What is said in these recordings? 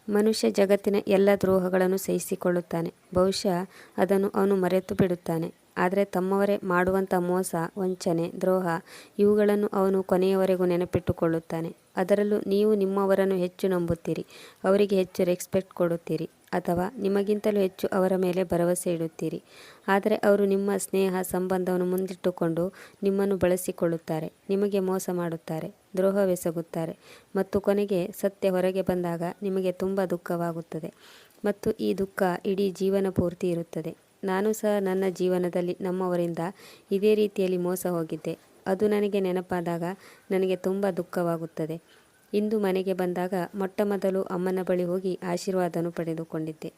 ಮನುಷ್ಯ ಜಗತ್ತಿನ ಎಲ್ಲ ದ್ರೋಹಗಳನ್ನು ಸಹಿಸಿಕೊಳ್ಳುತ್ತಾನೆ. ಬಹುಶಃ ಅದನ್ನು ಅವನು ಮರೆತು ಬಿಡುತ್ತಾನೆ. ಆದರೆ ತಮ್ಮವರೇ ಮಾಡುವಂಥ ಮೋಸ, ವಂಚನೆ, ದ್ರೋಹ ಇವುಗಳನ್ನು ಅವನು ಕೊನೆಯವರೆಗೂ ನೆನಪಿಟ್ಟುಕೊಳ್ಳುತ್ತಾನೆ. ಅದರಲ್ಲೂ ನೀವು ನಿಮ್ಮವರನ್ನು ಹೆಚ್ಚು ನಂಬುತ್ತೀರಿ, ಅವರಿಗೆ ಹೆಚ್ಚು ರೆಸ್ಪೆಕ್ಟ್ ಕೊಡುತ್ತೀರಿ, ಅಥವಾ ನಿಮಗಿಂತಲೂ ಹೆಚ್ಚು ಅವರ ಮೇಲೆ ಭರವಸೆ ಇಡುತ್ತೀರಿ. ಆದರೆ ಅವರು ನಿಮ್ಮ ಸ್ನೇಹ ಸಂಬಂಧವನ್ನು ಮುಂದಿಟ್ಟುಕೊಂಡು ನಿಮ್ಮನ್ನು ಬಳಸಿಕೊಳ್ಳುತ್ತಾರೆ, ನಿಮಗೆ ಮೋಸ ಮಾಡುತ್ತಾರೆ, ದ್ರೋಹವೆಸಗುತ್ತಾರೆ ಮತ್ತು ಕೊನೆಗೆ ಸತ್ಯ ಹೊರಗೆ ಬಂದಾಗ ನಿಮಗೆ ತುಂಬ ದುಃಖವಾಗುತ್ತದೆ ಮತ್ತು ಈ ದುಃಖ ಇಡೀ ಜೀವನ ಪೂರ್ತಿ ಇರುತ್ತದೆ. ನಾನು ಸಹ ನನ್ನ ಜೀವನದಲ್ಲಿ ನಮ್ಮವರಿಂದ ಇದೇ ರೀತಿಯಲ್ಲಿ ಮೋಸ ಹೋಗಿದ್ದೆ. ಅದು ನನಗೆ ನೆನಪಾದಾಗ ನನಗೆ ತುಂಬ ದುಃಖವಾಗುತ್ತದೆ. ಇಂದು ಮನೆಗೆ ಬಂದಾಗ ಮೊಟ್ಟಮೊದಲು ಅಮ್ಮನ ಬಳಿ ಹೋಗಿ ಆಶೀರ್ವಾದವನ್ನು ಪಡೆದುಕೊಂಡಿದ್ದೆ.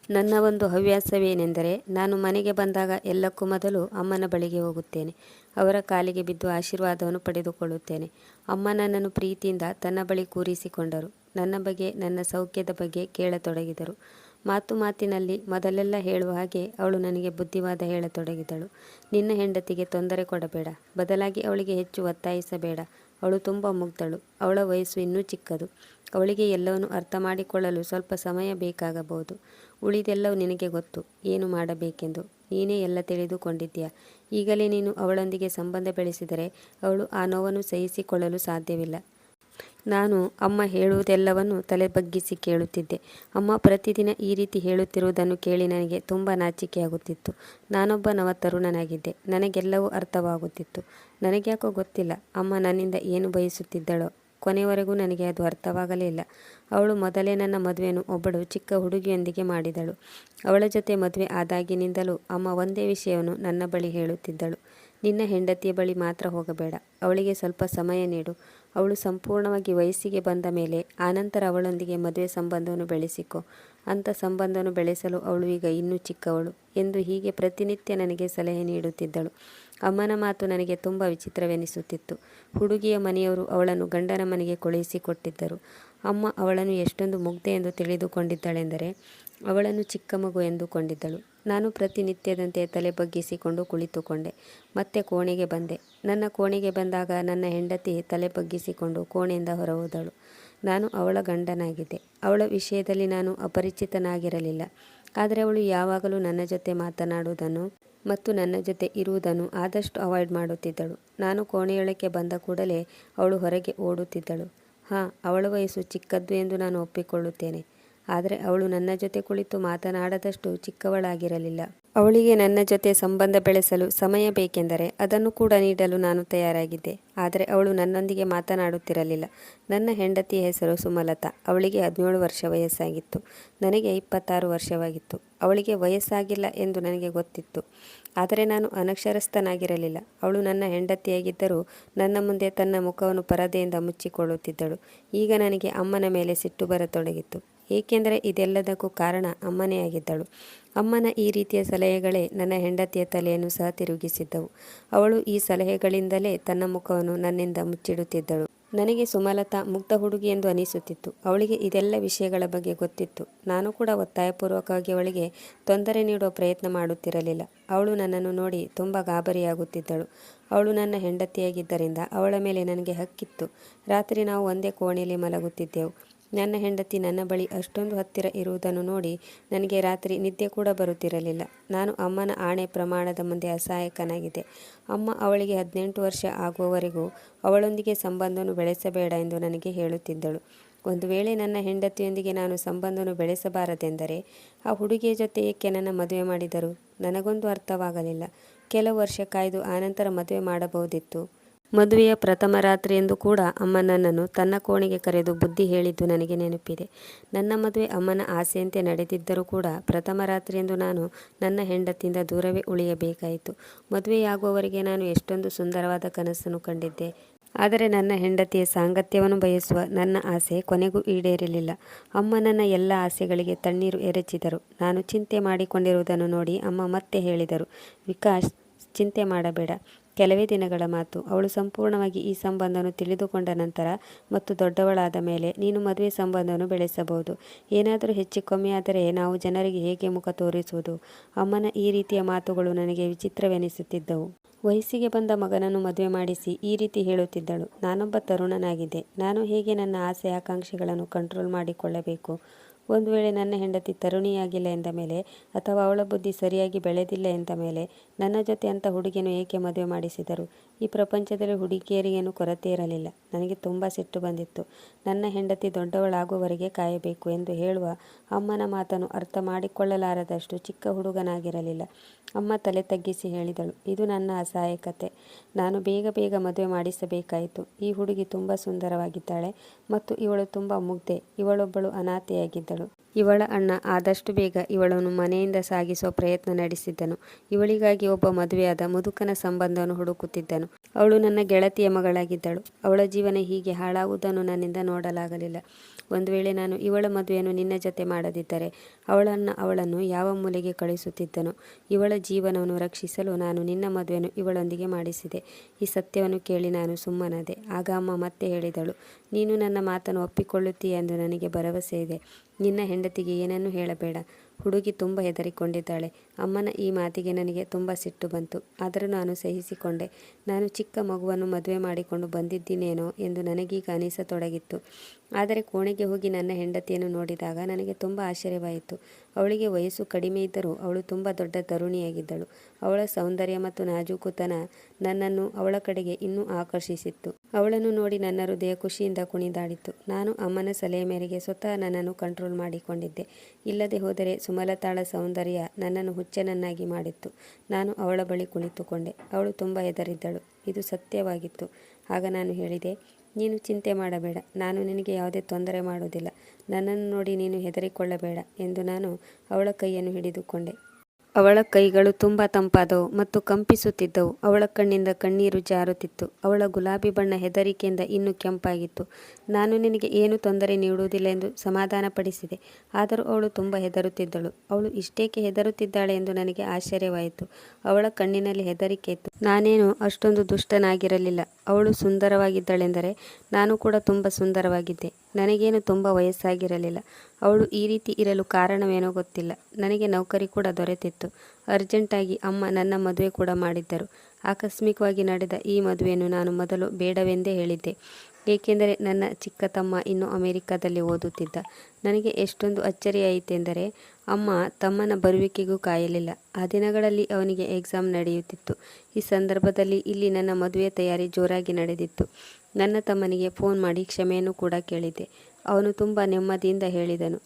ನನ್ನ ಒಂದು ಹವ್ಯಾಸವೇನೆಂದರೆ ನಾನು ಮನೆಗೆ ಬಂದಾಗ ಎಲ್ಲಕ್ಕೂ ಮೊದಲು ಅಮ್ಮನ ಬಳಿಗೆ ಹೋಗುತ್ತೇನೆ. ಅವರ ಕಾಲಿಗೆ ಬಿದ್ದು ಆಶೀರ್ವಾದವನ್ನು ಪಡೆದುಕೊಳ್ಳುತ್ತೇನೆ. ಅಮ್ಮ ನನ್ನನ್ನು ಪ್ರೀತಿಯಿಂದ ತನ್ನ ಬಳಿ ಕೂರಿಸಿಕೊಂಡರು. ನನ್ನ ಬಗ್ಗೆ, ನನ್ನ ಸೌಖ್ಯದ ಬಗ್ಗೆ ಕೇಳತೊಡಗಿದರು. ಮಾತು ಮಾತಿನಲ್ಲಿ ಮೊದಲೆಲ್ಲ ಹೇಳುವ ಹಾಗೆ ಅವಳು ನನಗೆ ಬುದ್ಧಿವಾದ ಹೇಳತೊಡಗಿದಳು. ನಿನ್ನ ಹೆಂಡತಿಗೆ ತೊಂದರೆ ಕೊಡಬೇಡ, ಬದಲಾಗಿ ಅವಳಿಗೆ ಹೆಚ್ಚು ಒತ್ತಾಯಿಸಬೇಡ. ಅವಳು ತುಂಬ ಮುಗ್ಧಳು, ಅವಳ ವಯಸ್ಸು ಇನ್ನೂ ಚಿಕ್ಕದು. ಅವಳಿಗೆ ಎಲ್ಲವನ್ನು ಅರ್ಥ ಮಾಡಿಕೊಳ್ಳಲು ಸ್ವಲ್ಪ ಸಮಯ ಬೇಕಾಗಬಹುದು. ಉಳಿದೆಲ್ಲವೂ ನಿನಗೆ ಗೊತ್ತು, ಏನು ಮಾಡಬೇಕೆಂದು ನೀನೇ ಎಲ್ಲ ತಿಳಿದುಕೊಂಡಿದ್ದೀಯಾ. ಈಗಲೇ ನೀನು ಅವಳೊಂದಿಗೆ ಸಂಬಂಧ ಬೆಳೆಸಿದರೆ ಅವಳು ಆ ನೋವನ್ನು ಸಹಿಸಿಕೊಳ್ಳಲು ಸಾಧ್ಯವಿಲ್ಲ. ನಾನು ಅಮ್ಮ ಹೇಳುವುದೆಲ್ಲವನ್ನು ತಲೆ ಬಗ್ಗಿಸಿ ಕೇಳುತ್ತಿದ್ದೆ. ಅಮ್ಮ ಪ್ರತಿದಿನ ಈ ರೀತಿ ಹೇಳುತ್ತಿರುವುದನ್ನು ಕೇಳಿ ನನಗೆ ತುಂಬ ನಾಚಿಕೆಯಾಗುತ್ತಿತ್ತು. ನಾನೊಬ್ಬ ನವತರುಣನಾಗಿದ್ದೆ, ನನಗೆಲ್ಲವೂ ಅರ್ಥವಾಗುತ್ತಿತ್ತು. ನನಗ್ಯಾಕೋ ಗೊತ್ತಿಲ್ಲ ಅಮ್ಮ ನನ್ನಿಂದ ಏನು ಬಯಸುತ್ತಿದ್ದಳೋ. ಕೊನೆಯವರೆಗೂ ನನಗೆ ಅದು ಅರ್ಥವಾಗಲೇ ಇಲ್ಲ. ಅವಳು ಮೊದಲೇ ನನ್ನ ಮದುವೆಯನ್ನು ಒಬ್ಬಳು ಚಿಕ್ಕ ಹುಡುಗಿಯೊಂದಿಗೆ ಮಾಡಿದಳು. ಅವಳ ಜೊತೆ ಮದುವೆ ಆದಾಗಿನಿಂದಲೂ ಅಮ್ಮ ಒಂದೇ ವಿಷಯವನ್ನು ನನ್ನ ಬಳಿ ಹೇಳುತ್ತಿದ್ದಳು. ನಿನ್ನ ಹೆಂಡತಿಯ ಬಳಿ ಮಾತ್ರ ಹೋಗಬೇಡ, ಅವಳಿಗೆ ಸ್ವಲ್ಪ ಸಮಯ ನೀಡು. ಅವಳು ಸಂಪೂರ್ಣವಾಗಿ ವಯಸ್ಸಿಗೆ ಬಂದ ಮೇಲೆ ಆನಂತರ ಅವಳೊಂದಿಗೆ ಮದುವೆ ಸಂಬಂಧವನ್ನು ಬೆಳೆಸಿಕೊ. ಅಂಥ ಸಂಬಂಧವನ್ನು ಬೆಳೆಸಲು ಅವಳು ಈಗ ಇನ್ನೂ ಚಿಕ್ಕವಳು ಎಂದು ಹೀಗೆ ಪ್ರತಿನಿತ್ಯ ನನಗೆ ಸಲಹೆ ನೀಡುತ್ತಿದ್ದಳು. ಅಮ್ಮನ ಮಾತು ನನಗೆ ತುಂಬ ವಿಚಿತ್ರವೆನಿಸುತ್ತಿತ್ತು. ಹುಡುಗಿಯ ಮನೆಯವರು ಅವಳನ್ನು ಗಂಡನ ಮನೆಗೆ ಕಳುಹಿಸಿಕೊಟ್ಟಿದ್ದರು. ಅಮ್ಮ ಅವಳನ್ನು ಎಷ್ಟೊಂದು ಮುಗ್ಧೆ ಎಂದು ತಿಳಿದುಕೊಂಡಿದ್ದಳೆಂದರೆ ಅವಳನ್ನು ಚಿಕ್ಕ ಮಗು ಎಂದುಕೊಂಡಿದ್ದಳು. ನಾನು ಪ್ರತಿನಿತ್ಯದಂತೆ ತಲೆ ಬಗ್ಗಿಸಿಕೊಂಡು ಕುಳಿತುಕೊಂಡೆ. ಮತ್ತೆ ಕೋಣೆಗೆ ಬಂದೆ. ನನ್ನ ಕೋಣೆಗೆ ಬಂದಾಗ ನನ್ನ ಹೆಂಡತಿ ತಲೆ ಬಗ್ಗಿಸಿಕೊಂಡು ಕೋಣೆಯಿಂದ ಹೊರಹೋದಳು. ನಾನು ಅವಳ ಗಂಡನಾಗಿದ್ದೆ. ಅವಳ ವಿಷಯದಲ್ಲಿ ನಾನು ಅಪರಿಚಿತನಾಗಿರಲಿಲ್ಲ. ಆದರೆ ಅವಳು ಯಾವಾಗಲೂ ನನ್ನ ಜೊತೆ ಮಾತನಾಡುವುದನ್ನು ಮತ್ತು ನನ್ನ ಜೊತೆ ಇರುವುದನ್ನು ಆದಷ್ಟು ಅವಾಯ್ಡ್ ಮಾಡುತ್ತಿದ್ದಳು. ನಾನು ಕೋಣೆಯೊಳಕ್ಕೆ ಬಂದ ಕೂಡಲೇ ಅವಳು ಹೊರಗೆ ಓಡುತ್ತಿದ್ದಳು. ಅವಳ ವಯಸ್ಸು ಚಿಕ್ಕದ್ದು ಎಂದು ನಾನು ಒಪ್ಪಿಕೊಳ್ಳುತ್ತೇನೆ. ಆದರೆ ಅವಳು ನನ್ನ ಜೊತೆ ಕುಳಿತು ಮಾತನಾಡದಷ್ಟು ಚಿಕ್ಕವಳಾಗಿರಲಿಲ್ಲ. ಅವಳಿಗೆ ನನ್ನ ಜೊತೆ ಸಂಬಂಧ ಬೆಳೆಸಲು ಸಮಯ ಬೇಕೆಂದರೆ ಅದನ್ನು ಕೂಡ ನೀಡಲು ನಾನು ತಯಾರಾಗಿದ್ದೆ. ಆದರೆ ಅವಳು ನನ್ನೊಂದಿಗೆ ಮಾತನಾಡುತ್ತಿರಲಿಲ್ಲ. ನನ್ನ ಹೆಂಡತಿಯ ಹೆಸರು ಸುಮಲತಾ. ಅವಳಿಗೆ 17 ವರ್ಷ ವಯಸ್ಸಾಗಿತ್ತು. ನನಗೆ 26 ವರ್ಷವಾಗಿತ್ತು. ಅವಳಿಗೆ ವಯಸ್ಸಾಗಿಲ್ಲ ಎಂದು ನನಗೆ ಗೊತ್ತಿತ್ತು. ಆದರೆ ನಾನು ಅನಕ್ಷರಸ್ಥನಾಗಿರಲಿಲ್ಲ. ಅವಳು ನನ್ನ ಹೆಂಡತಿಯಾಗಿದ್ದರೂ ನನ್ನ ಮುಂದೆ ತನ್ನ ಮುಖವನ್ನು ಪರದೆಯಿಂದ ಮುಚ್ಚಿಕೊಳ್ಳುತ್ತಿದ್ದಳು. ಈಗ ನನಗೆ ಅಮ್ಮನ ಮೇಲೆ ಸಿಟ್ಟು ಬರತೊಡಗಿತ್ತು. ಏಕೆಂದರೆ ಇದೆಲ್ಲದಕ್ಕೂ ಕಾರಣ ಅಮ್ಮನೇ ಆಗಿದ್ದಳು. ಅಮ್ಮನ ಈ ರೀತಿಯ ಸಲಹೆಗಳೇ ನನ್ನ ಹೆಂಡತಿಯ ತಲೆಯನ್ನು ಸಹ ತಿರುಗಿಸಿದ್ದವು. ಅವಳು ಈ ಸಲಹೆಗಳಿಂದಲೇ ತನ್ನ ಮುಖವನ್ನು ನನ್ನಿಂದ ಮುಚ್ಚಿಡುತ್ತಿದ್ದಳು. ನನಗೆ ಸುಮಲತಾ ಮುಗ್ಧ ಹುಡುಗಿ ಎಂದು ಅನಿಸುತ್ತಿತ್ತು. ಅವಳಿಗೆ ಇದೆಲ್ಲ ವಿಷಯಗಳ ಬಗ್ಗೆ ಗೊತ್ತಿತ್ತು. ನಾನು ಕೂಡ ಒತ್ತಾಯಪೂರ್ವಕವಾಗಿ ಅವಳಿಗೆ ತೊಂದರೆ ನೀಡುವ ಪ್ರಯತ್ನ ಮಾಡುತ್ತಿರಲಿಲ್ಲ. ಅವಳು ನನ್ನನ್ನು ನೋಡಿ ತುಂಬ ಗಾಬರಿಯಾಗುತ್ತಿದ್ದಳು. ಅವಳು ನನ್ನ ಹೆಂಡತಿಯಾಗಿದ್ದರಿಂದ ಅವಳ ಮೇಲೆ ನನಗೆ ಹಕ್ಕಿತ್ತು. ರಾತ್ರಿ ನಾವು ಒಂದೇ ಕೋಣೆಯಲ್ಲಿ ಮಲಗುತ್ತಿದ್ದೆವು. ನನ್ನ ಹೆಂಡತಿ ನನ್ನ ಬಳಿ ಅಷ್ಟೊಂದು ಹತ್ತಿರ ಇರುವುದನ್ನು ನೋಡಿ ನನಗೆ ರಾತ್ರಿ ನಿದ್ದೆ ಕೂಡ ಬರುತ್ತಿರಲಿಲ್ಲ. ನಾನು ಅಮ್ಮನ ಆಣೆ ಪ್ರಮಾಣದ ಮುಂದೆ ಅಸಹಾಯಕನಾಗಿದ್ದೆ. ಅಮ್ಮ ಅವಳಿಗೆ 18 ವರ್ಷ ಆಗುವವರೆಗೂ ಅವಳೊಂದಿಗೆ ಸಂಬಂಧವನ್ನು ಬೆಳೆಸಬೇಡ ಎಂದು ನನಗೆ ಹೇಳುತ್ತಿದ್ದಳು. ಒಂದು ವೇಳೆ ನನ್ನ ಹೆಂಡತಿಯೊಂದಿಗೆ ನಾನು ಸಂಬಂಧವನ್ನು ಬೆಳೆಸಬಾರದೆಂದರೆ ಆ ಹುಡುಗಿಯ ಜೊತೆ ಏಕೆ ನನ್ನ ಮದುವೆ ಮಾಡಿದರು? ನನಗೊಂದು ಅರ್ಥವಾಗಲಿಲ್ಲ. ಕೆಲವು ವರ್ಷ ಕಾಯ್ದು ಆನಂತರ ಮದುವೆ ಮಾಡಬಹುದಿತ್ತು. ಮದುವೆಯ ಪ್ರಥಮ ರಾತ್ರಿಯೆಂದು ಕೂಡ ಅಮ್ಮ ನನ್ನನ್ನು ತನ್ನ ಕೋಣೆಗೆ ಕರೆದು ಬುದ್ಧಿ ಹೇಳಿದ್ದು ನನಗೆ ನೆನಪಿದೆ. ನನ್ನ ಮದುವೆ ಅಮ್ಮನ ಆಸೆಯಂತೆ ನಡೆದಿದ್ದರೂ ಕೂಡ ಪ್ರಥಮ ರಾತ್ರಿಯೆಂದು ನಾನು ನನ್ನ ಹೆಂಡತಿಯಿಂದ ದೂರವೇ ಉಳಿಯಬೇಕಾಯಿತು. ಮದುವೆಯಾಗುವವರೆಗೆ ನಾನು ಎಷ್ಟೊಂದು ಸುಂದರವಾದ ಕನಸನ್ನು ಕಂಡಿದ್ದೆ. ಆದರೆ ನನ್ನ ಹೆಂಡತಿಯ ಸಾಂಗತ್ಯವನ್ನು ಬಯಸುವ ನನ್ನ ಆಸೆ ಕೊನೆಗೂ ಈಡೇರಲಿಲ್ಲ. ಅಮ್ಮ ನನ್ನ ಎಲ್ಲ ಆಸೆಗಳಿಗೆ ತಣ್ಣೀರು ಎರಚಿದರು. ನಾನು ಚಿಂತೆ ಮಾಡಿಕೊಂಡಿರುವುದನ್ನು ನೋಡಿ ಅಮ್ಮ ಮತ್ತೆ ಹೇಳಿದರು, ವಿಕಾಸ್, ಚಿಂತೆ ಮಾಡಬೇಡ. ಕೆಲವೇ ದಿನಗಳ ಮಾತು. ಅವಳು ಸಂಪೂರ್ಣವಾಗಿ ಈ ಸಂಬಂಧವನ್ನು ತಿಳಿದುಕೊಂಡ ನಂತರ ಮತ್ತು ದೊಡ್ಡವಳಾದ ಮೇಲೆ ನೀನು ಮದುವೆ ಸಂಬಂಧವನ್ನು ಬೆಳೆಸಬಹುದು. ಏನಾದರೂ ಹೆಚ್ಚು ಕಮ್ಮಿಯಾದರೆ ನಾವು ಜನರಿಗೆ ಹೇಗೆ ಮುಖ ತೋರಿಸುವುದು? ಅಮ್ಮನ ಈ ರೀತಿಯ ಮಾತುಗಳು ನನಗೆ ವಿಚಿತ್ರವೆನಿಸುತ್ತಿದ್ದವು. ವಯಸ್ಸಿಗೆ ಬಂದ ಮಗನನ್ನು ಮದುವೆ ಮಾಡಿಸಿ ಈ ರೀತಿ ಹೇಳುತ್ತಿದ್ದಳು. ನಾನೊಬ್ಬ ತರುಣನಾಗಿದ್ದೆ. ನಾನು ಹೇಗೆ ನನ್ನ ಆಸೆ ಆಕಾಂಕ್ಷೆಗಳನ್ನು ಕಂಟ್ರೋಲ್ ಮಾಡಿಕೊಳ್ಳಬೇಕು? ಒಂದು ವೇಳೆ ನನ್ನ ಹೆಂಡತಿ ತರುಣಿಯಾಗಿಲ್ಲ ಎಂದ ಮೇಲೆ ಅಥವಾ ಅವಳ ಬುದ್ಧಿ ಸರಿಯಾಗಿ ಬೆಳೆದಿಲ್ಲ ಎಂದ ಮೇಲೆ ನನ್ನ ಜೊತೆ ಅಂಥ ಹುಡುಗಿಯನ್ನು ಏಕೆ ಮದುವೆ ಮಾಡಿಸಿದರು? ಈ ಪ್ರಪಂಚದಲ್ಲಿ ಹುಡುಗಿಯರಿಗೇನು ಕೊರತೆ ಇರಲಿಲ್ಲ. ನನಗೆ ತುಂಬ ಸಿಟ್ಟು ಬಂದಿತ್ತು. ನನ್ನ ಹೆಂಡತಿ ದೊಡ್ಡವಳಾಗುವವರೆಗೆ ಕಾಯಬೇಕು ಎಂದು ಹೇಳುವ ಅಮ್ಮನ ಮಾತನ್ನು ಅರ್ಥ ಮಾಡಿಕೊಳ್ಳಲಾರದಷ್ಟು ಚಿಕ್ಕ ಹುಡುಗನಾಗಿರಲಿಲ್ಲ. ಅಮ್ಮ ತಲೆ ತಗ್ಗಿಸಿ ಹೇಳಿದಳು, ಇದು ನನ್ನ ಅಸಹಾಯಕತೆ. ನಾನು ಬೇಗ ಬೇಗ ಮದುವೆ ಮಾಡಿಸಬೇಕಾಯಿತು. ಈ ಹುಡುಗಿ ತುಂಬ ಸುಂದರವಾಗಿದ್ದಾಳೆ ಮತ್ತು ಇವಳು ತುಂಬ ಮುಗ್ಧೆ. ಇವಳೊಬ್ಬಳು ಅನಾಥೆಯಾಗಿದ್ದಳು. ಇವಳ ಅಣ್ಣ ಆದಷ್ಟು ಬೇಗ ಇವಳನ್ನು ಮನೆಯಿಂದ ಸಾಗಿಸುವ ಪ್ರಯತ್ನ ನಡೆಸಿದ್ದನು. ಇವಳಿಗಾಗಿ ಒಬ್ಬ ಮದುವೆಯಾದ ಮುದುಕನ ಸಂಬಂಧವನ್ನು ಹುಡುಕುತ್ತಿದ್ದನು. ಅವಳು ನನ್ನ ಗೆಳತಿಯ ಮಗಳಾಗಿದ್ದಳು. ಅವಳ ಜೀವನ ಹೀಗೆ ಹಾಳಾಗುವುದನ್ನು ನನ್ನಿಂದ ನೋಡಲಾಗಲಿಲ್ಲ. ಒಂದು ವೇಳೆ ನಾನು ಇವಳ ಮದುವೆಯನ್ನು ನಿನ್ನ ಜೊತೆ ಮಾಡದಿದ್ದರೆ ಅವಳನ್ನು ಯಾವ ಮೂಲೆಗೆ ಕಳಿಸುತ್ತಿದ್ದನು? ಇವಳ ಜೀವನವನ್ನು ರಕ್ಷಿಸಲು ನಾನು ನಿನ್ನ ಮದುವೆಯನ್ನು ಇವಳೊಂದಿಗೆ ಮಾಡಿಸಿದೆ. ಈ ಸತ್ಯವನ್ನು ಕೇಳಿ ನಾನು ಸುಮ್ಮನಾದೆ. ಆಗ ಅಮ್ಮ ಮತ್ತೆ ಹೇಳಿದಳು, ನೀನು ನನ್ನ ಮಾತನ್ನು ಒಪ್ಪಿಕೊಳ್ಳುತ್ತೀಯ ಎಂದು ನನಗೆ ಭರವಸೆ ಇದೆ. ನಿನ್ನ ಹೆಂಡತಿಗೆ ಏನನ್ನೂ ಹೇಳಬೇಡ. ಹುಡುಗಿ ತುಂಬ ಹೆದರಿಕೊಂಡಿದ್ದಾಳೆ. ಅಮ್ಮನ ಈ ಮಾತಿಗೆ ನನಗೆ ತುಂಬ ಸಿಟ್ಟು ಬಂತು. ಆದರೂ ನಾನು ಸಹಿಸಿಕೊಂಡೆ. ನಾನು ಚಿಕ್ಕ ಮಗುವನ್ನು ಮದುವೆ ಮಾಡಿಕೊಂಡು ಬಂದಿದ್ದೀನೇನೋ ಎಂದು ನನಗೀಗ ಅನಿಸತೊಡಗಿತ್ತು. ಆದರೆ ಕೋಣೆಗೆ ಹೋಗಿ ನನ್ನ ಹೆಂಡತಿಯನ್ನು ನೋಡಿದಾಗ ನನಗೆ ತುಂಬ ಆಶ್ಚರ್ಯವಾಯಿತು. ಅವಳಿಗೆ ವಯಸ್ಸು ಕಡಿಮೆ ಇದ್ದರೂ ಅವಳು ತುಂಬ ದೊಡ್ಡ ತರುಣಿಯಾಗಿದ್ದಳು. ಅವಳ ಸೌಂದರ್ಯ ಮತ್ತು ನಾಜೂಕುತನ ನನ್ನನ್ನು ಅವಳ ಕಡೆಗೆ ಇನ್ನೂ ಆಕರ್ಷಿಸಿತ್ತು. ಅವಳನ್ನು ನೋಡಿ ನನ್ನ ಹೃದಯ ಖುಷಿಯಿಂದ ಕುಣಿದಾಡಿತು. ನಾನು ಅಮ್ಮನ ಸಲಹೆ ಮೇರೆಗೆ ಸ್ವತಃ ನನ್ನನ್ನು ಕಂಟ್ರೋಲ್ ಮಾಡಿಕೊಂಡಿದ್ದೆ. ಇಲ್ಲದೆ ಹೋದರೆ ಸುಮಲತಾಳ ಸೌಂದರ್ಯ ನನ್ನನ್ನು ಹುಚ್ಚನನ್ನಾಗಿ ಮಾಡಿತ್ತು. ನಾನು ಅವಳ ಬಳಿ ಕುಳಿತುಕೊಂಡೆ. ಅವಳು ತುಂಬ ಹೆದರಿದ್ದಳು. ಇದು ಸತ್ಯವಾಗಿತ್ತು. ಆಗ ನಾನು ಹೇಳಿದೆ, ನೀನು ಚಿಂತೆ ಮಾಡಬೇಡ. ನಾನು ನಿನಗೆ ಯಾವುದೇ ತೊಂದರೆ ಮಾಡುವುದಿಲ್ಲ. ನನ್ನನ್ನು ನೋಡಿ ನೀನು ಹೆದರಿಕೊಳ್ಳಬೇಡ ಎಂದು ನಾನು ಅವಳ ಕೈಯನ್ನು ಹಿಡಿದುಕೊಂಡೆ. ಅವಳ ಕೈಗಳು ತುಂಬ ತಂಪಾದವು ಮತ್ತು ಕಂಪಿಸುತ್ತಿದ್ದವು. ಅವಳ ಕಣ್ಣಿಂದ ಕಣ್ಣೀರು ಜಾರುತ್ತಿತ್ತು. ಅವಳ ಗುಲಾಬಿ ಬಣ್ಣ ಹೆದರಿಕೆಯಿಂದ ಇನ್ನೂ ಕೆಂಪಾಗಿತ್ತು. ನಾನು ನಿನಗೆ ಏನು ತೊಂದರೆ ನೀಡುವುದಿಲ್ಲ ಎಂದು ಸಮಾಧಾನಪಡಿಸಿದೆ. ಆದರೂ ಅವಳು ತುಂಬ ಹೆದರುತ್ತಿದ್ದಳು. ಅವಳು ಇಷ್ಟೇಕೆ ಹೆದರುತ್ತಿದ್ದಾಳೆ ಎಂದು ನನಗೆ ಆಶ್ಚರ್ಯವಾಯಿತು. ಅವಳ ಕಣ್ಣಿನಲ್ಲಿ ಹೆದರಿಕೆ ಇತ್ತು. ನಾನೇನು ಅಷ್ಟೊಂದು ದುಷ್ಟನಾಗಿರಲಿಲ್ಲ. ಅವಳು ಸುಂದರವಾಗಿದ್ದಳೆಂದರೆ ನಾನು ಕೂಡ ತುಂಬ ಸುಂದರವಾಗಿದ್ದೆ. ನನಗೇನು ತುಂಬ ವಯಸ್ಸಾಗಿರಲಿಲ್ಲ. ಅವಳು ಈ ರೀತಿ ಇರಲು ಕಾರಣವೇನೋ ಗೊತ್ತಿಲ್ಲ. ನನಗೆ ನೌಕರಿ ಕೂಡ ದೊರೆತಿತ್ತು. ಅರ್ಜೆಂಟಾಗಿ ಅಮ್ಮ ನನ್ನ ಮದುವೆ ಕೂಡ ಮಾಡಿದ್ದರು. ಆಕಸ್ಮಿಕವಾಗಿ ನಡೆದ ಈ ಮದುವೆಯನ್ನು ನಾನು ಮೊದಲು ಬೇಡವೆಂದೇ ಹೇಳಿದ್ದೆ. ಏಕೆಂದರೆ ನನ್ನ ಚಿಕ್ಕ ತಮ್ಮ ಇನ್ನೂ ಅಮೆರಿಕದಲ್ಲಿ ಓದುತ್ತಿದ್ದ. ನನಗೆ ಎಷ್ಟೊಂದು ಅಚ್ಚರಿಯಾಯಿತೆಂದರೆ ಅಮ್ಮ ತಮ್ಮನ ಬರುವಿಕೆಗೂ ಕಾಯಲಿಲ್ಲ. ಆ ದಿನಗಳಲ್ಲಿ ಅವನಿಗೆ ಎಕ್ಸಾಮ್ ನಡೆಯುತ್ತಿತ್ತು. ಈ ಸಂದರ್ಭದಲ್ಲಿ ಇಲ್ಲಿ ನನ್ನ ಮದುವೆ ತಯಾರಿ ಜೋರಾಗಿ ನಡೆದಿತ್ತು. ನನ್ನ ತಮ್ಮನಿಗೆ ಫೋನ್ ಮಾಡಿ ಕ್ಷಮೆಯನ್ನು ಕೂಡ ಕೇಳಿದ್ದೆ. ಅವನು ತುಂಬ ನೆಮ್ಮದಿಯಿಂದ ಹೇಳಿದನು,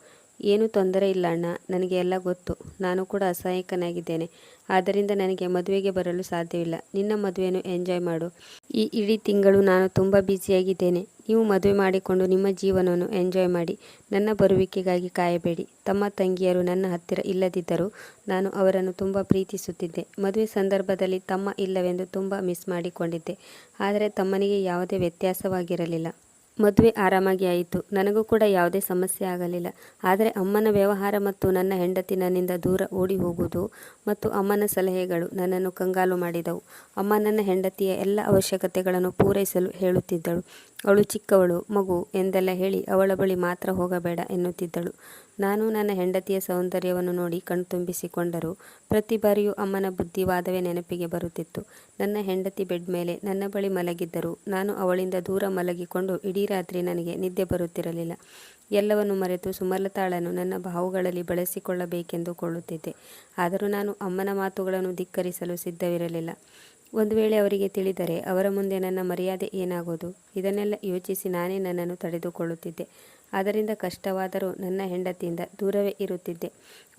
ಏನೂ ತೊಂದರೆ ಇಲ್ಲ ಅಣ್ಣ, ನನಗೆ ಎಲ್ಲ ಗೊತ್ತು. ನಾನು ಕೂಡ ಅಸಹಾಯಕನಾಗಿದ್ದೇನೆ. ಆದ್ದರಿಂದ ನನಗೆ ಮದುವೆಗೆ ಬರಲು ಸಾಧ್ಯವಿಲ್ಲ. ನಿನ್ನ ಮದುವೆಯನ್ನು ಎಂಜಾಯ್ ಮಾಡು. ಈ ಇಡೀ ತಿಂಗಳು ನಾನು ತುಂಬ ಬ್ಯುಸಿಯಾಗಿದ್ದೇನೆ. ನೀವು ಮದುವೆ ಮಾಡಿಕೊಂಡು ನಿಮ್ಮ ಜೀವನವನ್ನು ಎಂಜಾಯ್ ಮಾಡಿ. ನನ್ನ ಬರುವಿಕೆಗಾಗಿ ಕಾಯಬೇಡಿ. ತಮ್ಮ ತಂಗಿಯರು ನನ್ನ ಹತ್ತಿರ ಇಲ್ಲದಿದ್ದರೂ ನಾನು ಅವರನ್ನು ತುಂಬ ಪ್ರೀತಿಸುತ್ತಿದ್ದೆ. ಮದುವೆ ಸಂದರ್ಭದಲ್ಲಿ ತಮ್ಮ ಇಲ್ಲವೆಂದು ತುಂಬ ಮಿಸ್ ಮಾಡಿಕೊಂಡಿದ್ದೆ. ಆದರೆ ತಮ್ಮನಿಗೆ ಯಾವುದೇ ವ್ಯತ್ಯಾಸವಾಗಿರಲಿಲ್ಲ. ಮದುವೆ ಆರಾಮಾಗಿ ಆಯಿತು. ನನಗೂ ಕೂಡ ಯಾವುದೇ ಸಮಸ್ಯೆ ಆಗಲಿಲ್ಲ. ಆದರೆ ಅಮ್ಮನ ವ್ಯವಹಾರ ಮತ್ತು ನನ್ನ ಹೆಂಡತಿ ನನ್ನಿಂದ ದೂರ ಓಡಿ ಹೋಗುವುದು ಮತ್ತು ಅಮ್ಮನ ಸಲಹೆಗಳು ನನ್ನನ್ನು ಕಂಗಾಲು ಮಾಡಿದವು. ಅಮ್ಮ ನನ್ನ ಹೆಂಡತಿಯ ಎಲ್ಲ ಅವಶ್ಯಕತೆಗಳನ್ನು ಪೂರೈಸಲು ಹೇಳುತ್ತಿದ್ದಳು. ಅವಳು ಚಿಕ್ಕವಳು, ಮಗು ಎಂದೆಲ್ಲ ಹೇಳಿ ಅವಳ ಬಳಿ ಮಾತ್ರ ಹೋಗಬೇಡ ಎನ್ನುತ್ತಿದ್ದಳು. ನಾನು ನನ್ನ ಹೆಂಡತಿಯ ಸೌಂದರ್ಯವನ್ನು ನೋಡಿ ಕಣ್ತುಂಬಿಸಿಕೊಂಡರೂ ಪ್ರತಿ ಬಾರಿಯೂ ಅಮ್ಮನ ಬುದ್ಧಿವಾದವೇ ನೆನಪಿಗೆ ಬರುತ್ತಿತ್ತು. ನನ್ನ ಹೆಂಡತಿ ಬೆಡ್ ಮೇಲೆ ನನ್ನ ಬಳಿ ಮಲಗಿದ್ದರೂ ನಾನು ಅವಳಿಂದ ದೂರ ಮಲಗಿಕೊಂಡು ಇಡೀ ರಾತ್ರಿ ನನಗೆ ನಿದ್ದೆ ಬರುತ್ತಿರಲಿಲ್ಲ. ಎಲ್ಲವನ್ನು ಮರೆತು ಸುಮಲತಾಳನ್ನು ನನ್ನ ಬಾಹುಗಳಲ್ಲಿ ಬಳಸಿಕೊಳ್ಳಬೇಕೆಂದುಕೊಳ್ಳುತ್ತಿದ್ದೆ. ಆದರೂ ನಾನು ಅಮ್ಮನ ಮಾತುಗಳನ್ನು ಧಿಕ್ಕರಿಸಲು ಸಿದ್ಧವಿರಲಿಲ್ಲ. ಒಂದು ವೇಳೆ ಅವರಿಗೆ ತಿಳಿದರೆ ಅವರ ಮುಂದೆ ನನ್ನ ಮರ್ಯಾದೆ ಏನಾಗೋದು? ಇದನ್ನೆಲ್ಲ ಯೋಚಿಸಿ ನಾನೇ ನನ್ನನ್ನು ತಡೆದುಕೊಳ್ಳುತ್ತಿದ್ದೆ. ಅದರಿಂದ ಕಷ್ಟವಾದರೂ ನನ್ನ ಹೆಂಡತಿಯಿಂದ ದೂರವೇ ಇರುತ್ತಿದ್ದೆ.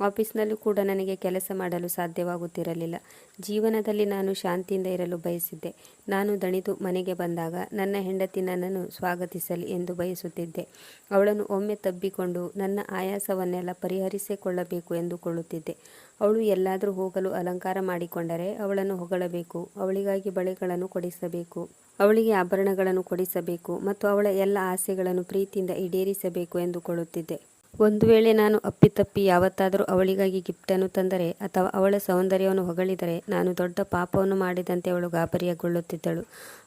ಆಫೀಸ್ನಲ್ಲೂ ಕೂಡ ನನಗೆ ಕೆಲಸ ಮಾಡಲು ಸಾಧ್ಯವಾಗುತ್ತಿರಲಿಲ್ಲ. ಜೀವನದಲ್ಲಿ ನಾನು ಶಾಂತಿಯಿಂದ ಇರಲು ಬಯಸಿದ್ದೆ. ನಾನು ದಣಿದು ಮನೆಗೆ ಬಂದಾಗ ನನ್ನ ಹೆಂಡತಿ ನನ್ನನ್ನು ಸ್ವಾಗತಿಸಲಿ ಎಂದು ಬಯಸುತ್ತಿದ್ದೆ. ಅವಳನ್ನು ಒಮ್ಮೆ ತಬ್ಬಿಕೊಂಡು ನನ್ನ ಆಯಾಸವನ್ನೆಲ್ಲ ಪರಿಹರಿಸಿಕೊಳ್ಳಬೇಕು ಎಂದುಕೊಳ್ಳುತ್ತಿದ್ದೆ. ಅವಳು ಎಲ್ಲಾದರೂ ಹೋಗಲು ಅಲಂಕಾರ ಮಾಡಿಕೊಂಡರೆ ಅವಳನ್ನು ಹೊಗಳಬೇಕು, ಅವಳಿಗಾಗಿ ಬಳೆಗಳನ್ನು ಕೊಡಿಸಬೇಕು, ಅವಳಿಗೆ ಆಭರಣಗಳನ್ನು ಕೊಡಿಸಬೇಕು ಮತ್ತು ಅವಳ ಎಲ್ಲ ಆಸೆಗಳನ್ನು ಪ್ರೀತಿಯಿಂದ ಈಡೇರಿಸಬೇಕು ಎಂದುಕೊಳ್ಳುತ್ತಿದ್ದೆ. ಒಂದು ವೇಳೆ ನಾನು ಅಪ್ಪಿತಪ್ಪಿ ಯಾವತ್ತಾದರೂ ಅವಳಿಗಾಗಿ ಗಿಫ್ಟನ್ನು ತಂದರೆ ಅಥವಾ ಅವಳ ಸೌಂದರ್ಯವನ್ನು ಹೊಗಳಿದರೆ ನಾನು ದೊಡ್ಡ ಪಾಪವನ್ನು ಮಾಡಿದಂತೆ ಅವಳು ಗಾಬರಿಗೊಳ್ಳುತ್ತಿದ್ದಳು.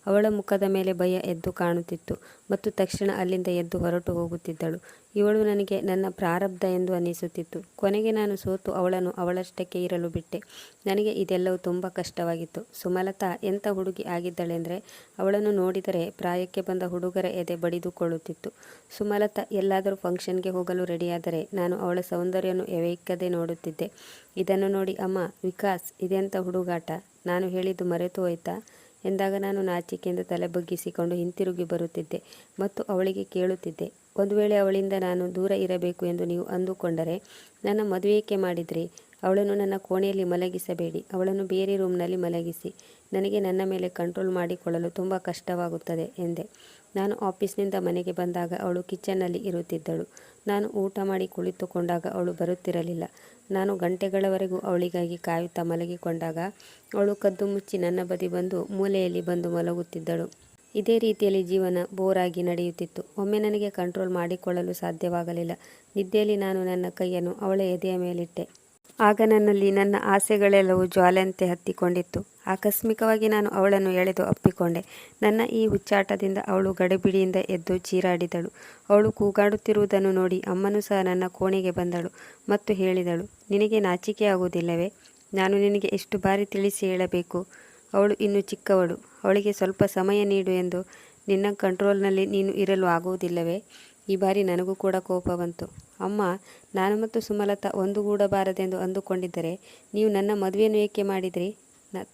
ಅವಳ ಮುಖದ ಮೇಲೆ ಭಯ ಎದ್ದು ಕಾಣುತ್ತಿತ್ತು ಮತ್ತು ತಕ್ಷಣ ಅಲ್ಲಿಂದ ಎದ್ದು ಹೊರಟು ಹೋಗುತ್ತಿದ್ದಳು. ಇವಳು ನನಗೆ ನನ್ನ ಪ್ರಾರಬ್ಧ ಎಂದು ಅನ್ನಿಸುತ್ತಿತ್ತು. ಕೊನೆಗೆ ನಾನು ಸೋತು ಅವಳನ್ನು ಅವಳಷ್ಟಕ್ಕೆ ಇರಲು ಬಿಟ್ಟೆ. ನನಗೆ ಇದೆಲ್ಲವೂ ತುಂಬ ಕಷ್ಟವಾಗಿತ್ತು. ಸುಮಲತಾ ಎಂಥ ಹುಡುಗಿ ಆಗಿದ್ದಳೆಂದರೆ ಅವಳನ್ನು ನೋಡಿದರೆ ಪ್ರಾಯಕ್ಕೆ ಬಂದ ಹುಡುಗರ ಎದೆ ಬಡಿದುಕೊಳ್ಳುತ್ತಿತ್ತು. ಸುಮಲತಾ ಎಲ್ಲಾದರೂ ಫಂಕ್ಷನ್ಗೆ ಹೋಗಲು ರೆಡಿಯಾದರೆ ನಾನು ಅವಳ ಸೌಂದರ್ಯವನ್ನು ಎವೆಯಿಕ್ಕದೆ ನೋಡುತ್ತಿದ್ದೆ. ಇದನ್ನು ನೋಡಿ ಅಮ್ಮ, ವಿಕಾಸ್ ಇದೆಂಥ ಹುಡುಗಾಟ, ನಾನು ಹೇಳಿದ್ದು ಮರೆತು ಹೋಯ್ತಾ ಎಂದಾಗ ನಾನು ನಾಚಿಕೆಯಿಂದ ತಲೆ ಬಗ್ಗಿಸಿಕೊಂಡು ಹಿಂತಿರುಗಿ ಬರುತ್ತಿದ್ದೆ ಮತ್ತು ಅವಳಿಗೆ ಕೇಳುತ್ತಿದ್ದೆ, ಒಂದು ವೇಳೆ ಅವಳಿಂದ ನಾನು ದೂರ ಇರಬೇಕು ಎಂದು ನೀವು ಅಂದುಕೊಂಡರೆ ನನ್ನ ಮದುವೆ ಏಕೆ ಮಾಡಿದ್ರಿ? ಅವಳನ್ನು ನನ್ನ ಕೋಣೆಯಲ್ಲಿ ಮಲಗಿಸಬೇಡಿ, ಅವಳನ್ನು ಬೇರೆ ರೂಮ್ನಲ್ಲಿ ಮಲಗಿಸಿ. ನನಗೆ ನನ್ನ ಮೇಲೆ ಕಂಟ್ರೋಲ್ ಮಾಡಿಕೊಳ್ಳಲು ತುಂಬ ಕಷ್ಟವಾಗುತ್ತದೆ ಎಂದೆ. ನಾನು ಆಫೀಸ್ನಿಂದ ಮನೆಗೆ ಬಂದಾಗ ಅವಳು ಕಿಚನ್ನಲ್ಲಿ ಇರುತ್ತಿದ್ದಳು. ನಾನು ಊಟ ಮಾಡಿ ಕುಳಿತುಕೊಂಡಾಗ ಅವಳು ಬರುತ್ತಿರಲಿಲ್ಲ. ನಾನು ಗಂಟೆಗಳವರೆಗೂ ಅವಳಿಗಾಗಿ ಕಾಯುತ್ತಾ ಮಲಗಿಕೊಂಡಾಗ ಅವಳು ಕದ್ದು ಮುಚ್ಚಿ ನನ್ನ ಬದಿ ಬಂದು ಮೂಲೆಯಲ್ಲಿ ಬಂದು ಮಲಗುತ್ತಿದ್ದಳು. ಇದೇ ರೀತಿಯಲ್ಲಿ ಜೀವನ ಬೋರಾಗಿ ನಡೆಯುತ್ತಿತ್ತು. ಒಮ್ಮೆ ನನಗೆ ಕಂಟ್ರೋಲ್ ಮಾಡಿಕೊಳ್ಳಲು ಸಾಧ್ಯವಾಗಲಿಲ್ಲ. ನಿದ್ದೆಯಲ್ಲಿ ನಾನು ನನ್ನ ಕೈಯನ್ನು ಅವಳ ಎದೆಯ ಮೇಲಿಟ್ಟೆ. ಆಗ ನನ್ನಲ್ಲಿ ನನ್ನ ಆಸೆಗಳೆಲ್ಲವೂ ಜ್ವಾಲೆಯಂತೆ ಹತ್ತಿಕೊಂಡಿತ್ತು. ಆಕಸ್ಮಿಕವಾಗಿ ನಾನು ಅವಳನ್ನು ಎಳೆದು ಅಪ್ಪಿಕೊಂಡೆ. ನನ್ನ ಈ ಹುಚ್ಚಾಟದಿಂದ ಅವಳು ಗಡಿಬಿಡಿಯಿಂದ ಎದ್ದು ಚೀರಾಡಿದಳು. ಅವಳು ಕೂಗಾಡುತ್ತಿರುವುದನ್ನು ನೋಡಿ ಅಮ್ಮನೂ ಸಹ ನನ್ನ ಕೋಣೆಗೆ ಬಂದಳು ಮತ್ತು ಹೇಳಿದಳು, ನಿನಗೆ ನಾಚಿಕೆ ಆಗುವುದಿಲ್ಲವೇ? ನಾನು ನಿನಗೆ ಎಷ್ಟು ಬಾರಿ ತಿಳಿಸಿ ಹೇಳಬೇಕು? ಅವಳು ಇನ್ನೂ ಚಿಕ್ಕವಳು, ಅವಳಿಗೆ ಸ್ವಲ್ಪ ಸಮಯ ನೀಡು ಎಂದು. ನಿನ್ನ ಕಂಟ್ರೋಲ್ನಲ್ಲಿ ನೀನು ಇರಲು ಆಗುವುದಿಲ್ಲವೇ? ಈ ಬಾರಿ ನನಗೂ ಕೂಡ ಕೋಪ ಬಂತು. ಅಮ್ಮ, ನಾನು ಮತ್ತು ಸುಮಲತಾ ಒಂದುಗೂಡಬಾರದೆಂದು ಅಂದುಕೊಂಡಿದ್ದರೆ ನೀವು ನನ್ನ ಮದುವೆಯನ್ನು ಏಕೆ ಮಾಡಿದ್ರಿ?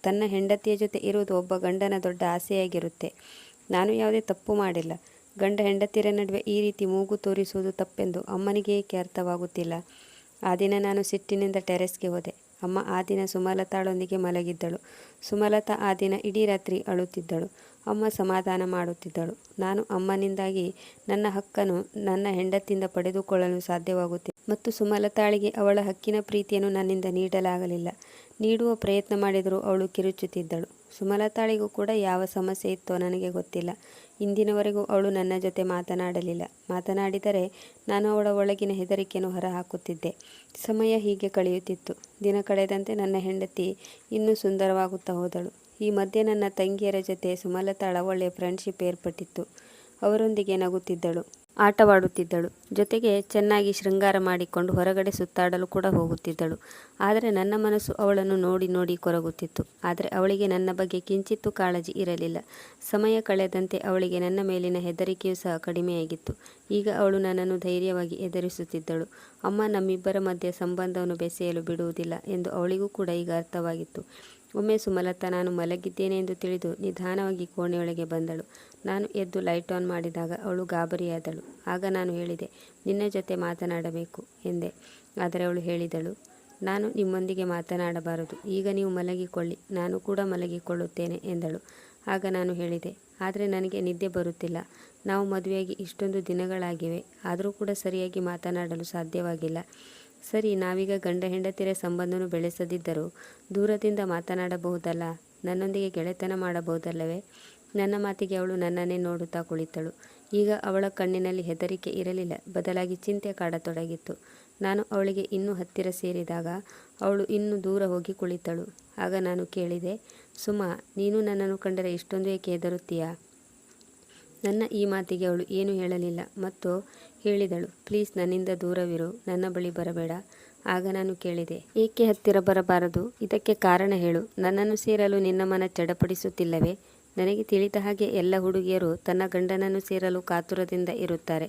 ತನ್ನ ಹೆಂಡತಿಯ ಜೊತೆ ಇರುವುದು ಒಬ್ಬ ಗಂಡನ ದೊಡ್ಡ ಆಸೆಯಾಗಿರುತ್ತೆ. ನಾನು ಯಾವುದೇ ತಪ್ಪು ಮಾಡಿಲ್ಲ. ಗಂಡ ಹೆಂಡತಿಯರ ನಡುವೆ ಈ ರೀತಿ ಮೂಗು ತೋರಿಸುವುದು ತಪ್ಪೆಂದು ಅಮ್ಮನಿಗೆ ಏಕೆ ಅರ್ಥವಾಗುತ್ತಿಲ್ಲ? ಆ ದಿನ ನಾನು ಸಿಟ್ಟಿನಿಂದ ಟೆರೆಸ್ಗೆ ಹೋದೆ. ಅಮ್ಮ ಆ ದಿನ ಸುಮಲತಾಳೊಂದಿಗೆ ಮಲಗಿದ್ದಳು. ಸುಮಲತಾ ಆ ದಿನ ಇಡೀ ರಾತ್ರಿ ಅಳುತ್ತಿದ್ದಳು. ಅಮ್ಮ ಸಮಾಧಾನ ಮಾಡುತ್ತಿದ್ದಳು. ನಾನು ಅಮ್ಮನಿಂದಾಗಿ ನನ್ನ ಹಕ್ಕನ್ನು ನನ್ನ ಹೆಂಡತಿಯಿಂದ ಪಡೆದುಕೊಳ್ಳಲು ಸಾಧ್ಯವಾಗುತ್ತಿಲ್ಲ ಮತ್ತು ಸುಮಲತಾಳಿಗೆ ಅವಳ ಹಕ್ಕಿನ ಪ್ರೀತಿಯನ್ನು ನನ್ನಿಂದ ನೀಡಲಾಗಲಿಲ್ಲ. ನೀಡುವ ಪ್ರಯತ್ನ ಮಾಡಿದರೂ ಅವಳು ಕಿರುಚುತ್ತಿದ್ದಳು. ಸುಮಲತಾಳಿಗೂ ಕೂಡ ಯಾವ ಸಮಸ್ಯೆ ಇತ್ತೋ ನನಗೆ ಗೊತ್ತಿಲ್ಲ. ಇಂದಿನವರೆಗೂ ಅವಳು ನನ್ನ ಜೊತೆ ಮಾತನಾಡಲಿಲ್ಲ. ಮಾತನಾಡಿದರೆ ನಾನು ಅವಳ ಒಳಗಿನ ಹೆದರಿಕೆಯನ್ನು ಹೊರಹಾಕುತ್ತಿದ್ದೆ. ಸಮಯ ಹೀಗೆ ಕಳೆಯುತ್ತಿತ್ತು. ದಿನ ಕಳೆದಂತೆ ನನ್ನ ಹೆಂಡತಿ ಇನ್ನೂ ಸುಂದರವಾಗುತ್ತಾ ಹೋದಳು. ಈ ಮಧ್ಯೆ ನನ್ನ ತಂಗಿಯರ ಜೊತೆ ಸುಮಲತಾಳ ಒಳ್ಳೆಯ ಫ್ರೆಂಡ್ಶಿಪ್ ಏರ್ಪಟ್ಟಿತ್ತು. ಅವರೊಂದಿಗೆ ನಗುತ್ತಿದ್ದಳು, ಆಟವಾಡುತ್ತಿದ್ದಳು, ಜೊತೆಗೆ ಚೆನ್ನಾಗಿ ಶೃಂಗಾರ ಮಾಡಿಕೊಂಡು ಹೊರಗಡೆ ಸುತ್ತಾಡಲು ಕೂಡ ಹೋಗುತ್ತಿದ್ದಳು. ಆದರೆ ನನ್ನ ಮನಸ್ಸು ಅವಳನ್ನು ನೋಡಿ ನೋಡಿ ಕೊರಗುತ್ತಿತ್ತು. ಆದರೆ ಅವಳಿಗೆ ನನ್ನ ಬಗ್ಗೆ ಕಿಂಚಿತ್ತೂ ಕಾಳಜಿ ಇರಲಿಲ್ಲ. ಸಮಯ ಕಳೆದಂತೆ ಅವಳಿಗೆ ನನ್ನ ಮೇಲಿನ ಹೆದರಿಕೆಯೂ ಸಹ ಕಡಿಮೆಯಾಗಿತ್ತು. ಈಗ ಅವಳು ನನ್ನನ್ನು ಧೈರ್ಯವಾಗಿ ಎದುರಿಸುತ್ತಿದ್ದಳು. ಅಮ್ಮ ನಮ್ಮಿಬ್ಬರ ಮಧ್ಯೆ ಸಂಬಂಧವನ್ನು ಬೆಸೆಯಲು ಬಿಡುವುದಿಲ್ಲ ಎಂದು ಅವಳಿಗೂ ಕೂಡ ಈಗ ಅರ್ಥವಾಗಿತ್ತು. ಒಮ್ಮೆ ಸುಮಲತಾ ನಾನು ಮಲಗಿದ್ದೇನೆ ಎಂದು ತಿಳಿದು ನಿಧಾನವಾಗಿ ಕೋಣೆಯೊಳಗೆ ಬಂದಳು. ನಾನು ಎದ್ದು ಲೈಟ್ ಆನ್ ಮಾಡಿದಾಗ ಅವಳು ಗಾಬರಿಯಾದಳು. ಆಗ ನಾನು ಹೇಳಿದೆ, ನಿನ್ನ ಜೊತೆ ಮಾತನಾಡಬೇಕು ಎಂದೆ. ಆದರೆ ಅವಳು ಹೇಳಿದಳು, ನಾನು ನಿಮ್ಮೊಂದಿಗೆ ಮಾತನಾಡಬಾರದು, ಈಗ ನೀವು ಮಲಗಿಕೊಳ್ಳಿ, ನಾನು ಕೂಡ ಮಲಗಿಕೊಳ್ಳುತ್ತೇನೆ ಎಂದಳು. ಆಗ ನಾನು ಹೇಳಿದೆ, ಆದರೆ ನನಗೆ ನಿದ್ದೆ ಬರುತ್ತಿಲ್ಲ. ನಾವು ಮದುವೆಯಾಗಿ ಇಷ್ಟೊಂದು ದಿನಗಳಾಗಿವೆ, ಆದರೂ ಕೂಡ ಸರಿಯಾಗಿ ಮಾತನಾಡಲು ಸಾಧ್ಯವಾಗಿಲ್ಲ. ಸರಿ, ನಾವೀಗ ಗಂಡ ಹೆಂಡತಿಯರ ಸಂಬಂಧವನ್ನು ಬೆಳೆಸದಿದ್ದರೂ ದೂರದಿಂದ ಮಾತನಾಡಬಹುದಲ್ಲ, ನನ್ನೊಂದಿಗೆ ಗೆಳೆತನ ಮಾಡಬಹುದಲ್ಲವೇ? ನನ್ನ ಮಾತಿಗೆ ಅವಳು ನನ್ನನ್ನೇ ನೋಡುತ್ತಾ ಕುಳಿತಳು. ಈಗ ಅವಳ ಕಣ್ಣಿನಲ್ಲಿ ಹೆದರಿಕೆ ಇರಲಿಲ್ಲ, ಬದಲಾಗಿ ಚಿಂತೆ ಕಾಡತೊಡಗಿತ್ತು. ನಾನು ಅವಳಿಗೆ ಇನ್ನೂ ಹತ್ತಿರ ಸೇರಿದಾಗ ಅವಳು ಇನ್ನೂ ದೂರ ಹೋಗಿ ಕುಳಿತಳು. ಆಗ ನಾನು ಕೇಳಿದೆ, ಸುಮಾ, ನೀನು ನನ್ನನ್ನು ಕಂಡರೆ ಇಷ್ಟೊಂದು ಏಕೆ ಹೆದರುತ್ತೀಯಾ? ನನ್ನ ಈ ಮಾತಿಗೆ ಅವಳು ಏನೂ ಹೇಳಲಿಲ್ಲ ಮತ್ತು ಹೇಳಿದಳು, ಪ್ಲೀಸ್ ನನ್ನಿಂದ ದೂರವಿರು, ನನ್ನ ಬಳಿ ಬರಬೇಡ. ಆಗ ನಾನು ಕೇಳಿದೆ, ಏಕೆ ಹತ್ತಿರ ಬರಬಾರದು? ಇದಕ್ಕೆ ಕಾರಣ ಹೇಳು. ನನ್ನನ್ನು ಸೇರಲು ನಿನ್ನ ಮನ ಚಡಪಡಿಸುತ್ತಿಲ್ಲವೇ? ನನಗೆ ತಿಳಿದ ಹಾಗೆ ಎಲ್ಲ ಹುಡುಗಿಯರು ತನ್ನ ಗಂಡನನ್ನು ಸೇರಲು ಕಾತುರದಿಂದ ಇರುತ್ತಾರೆ.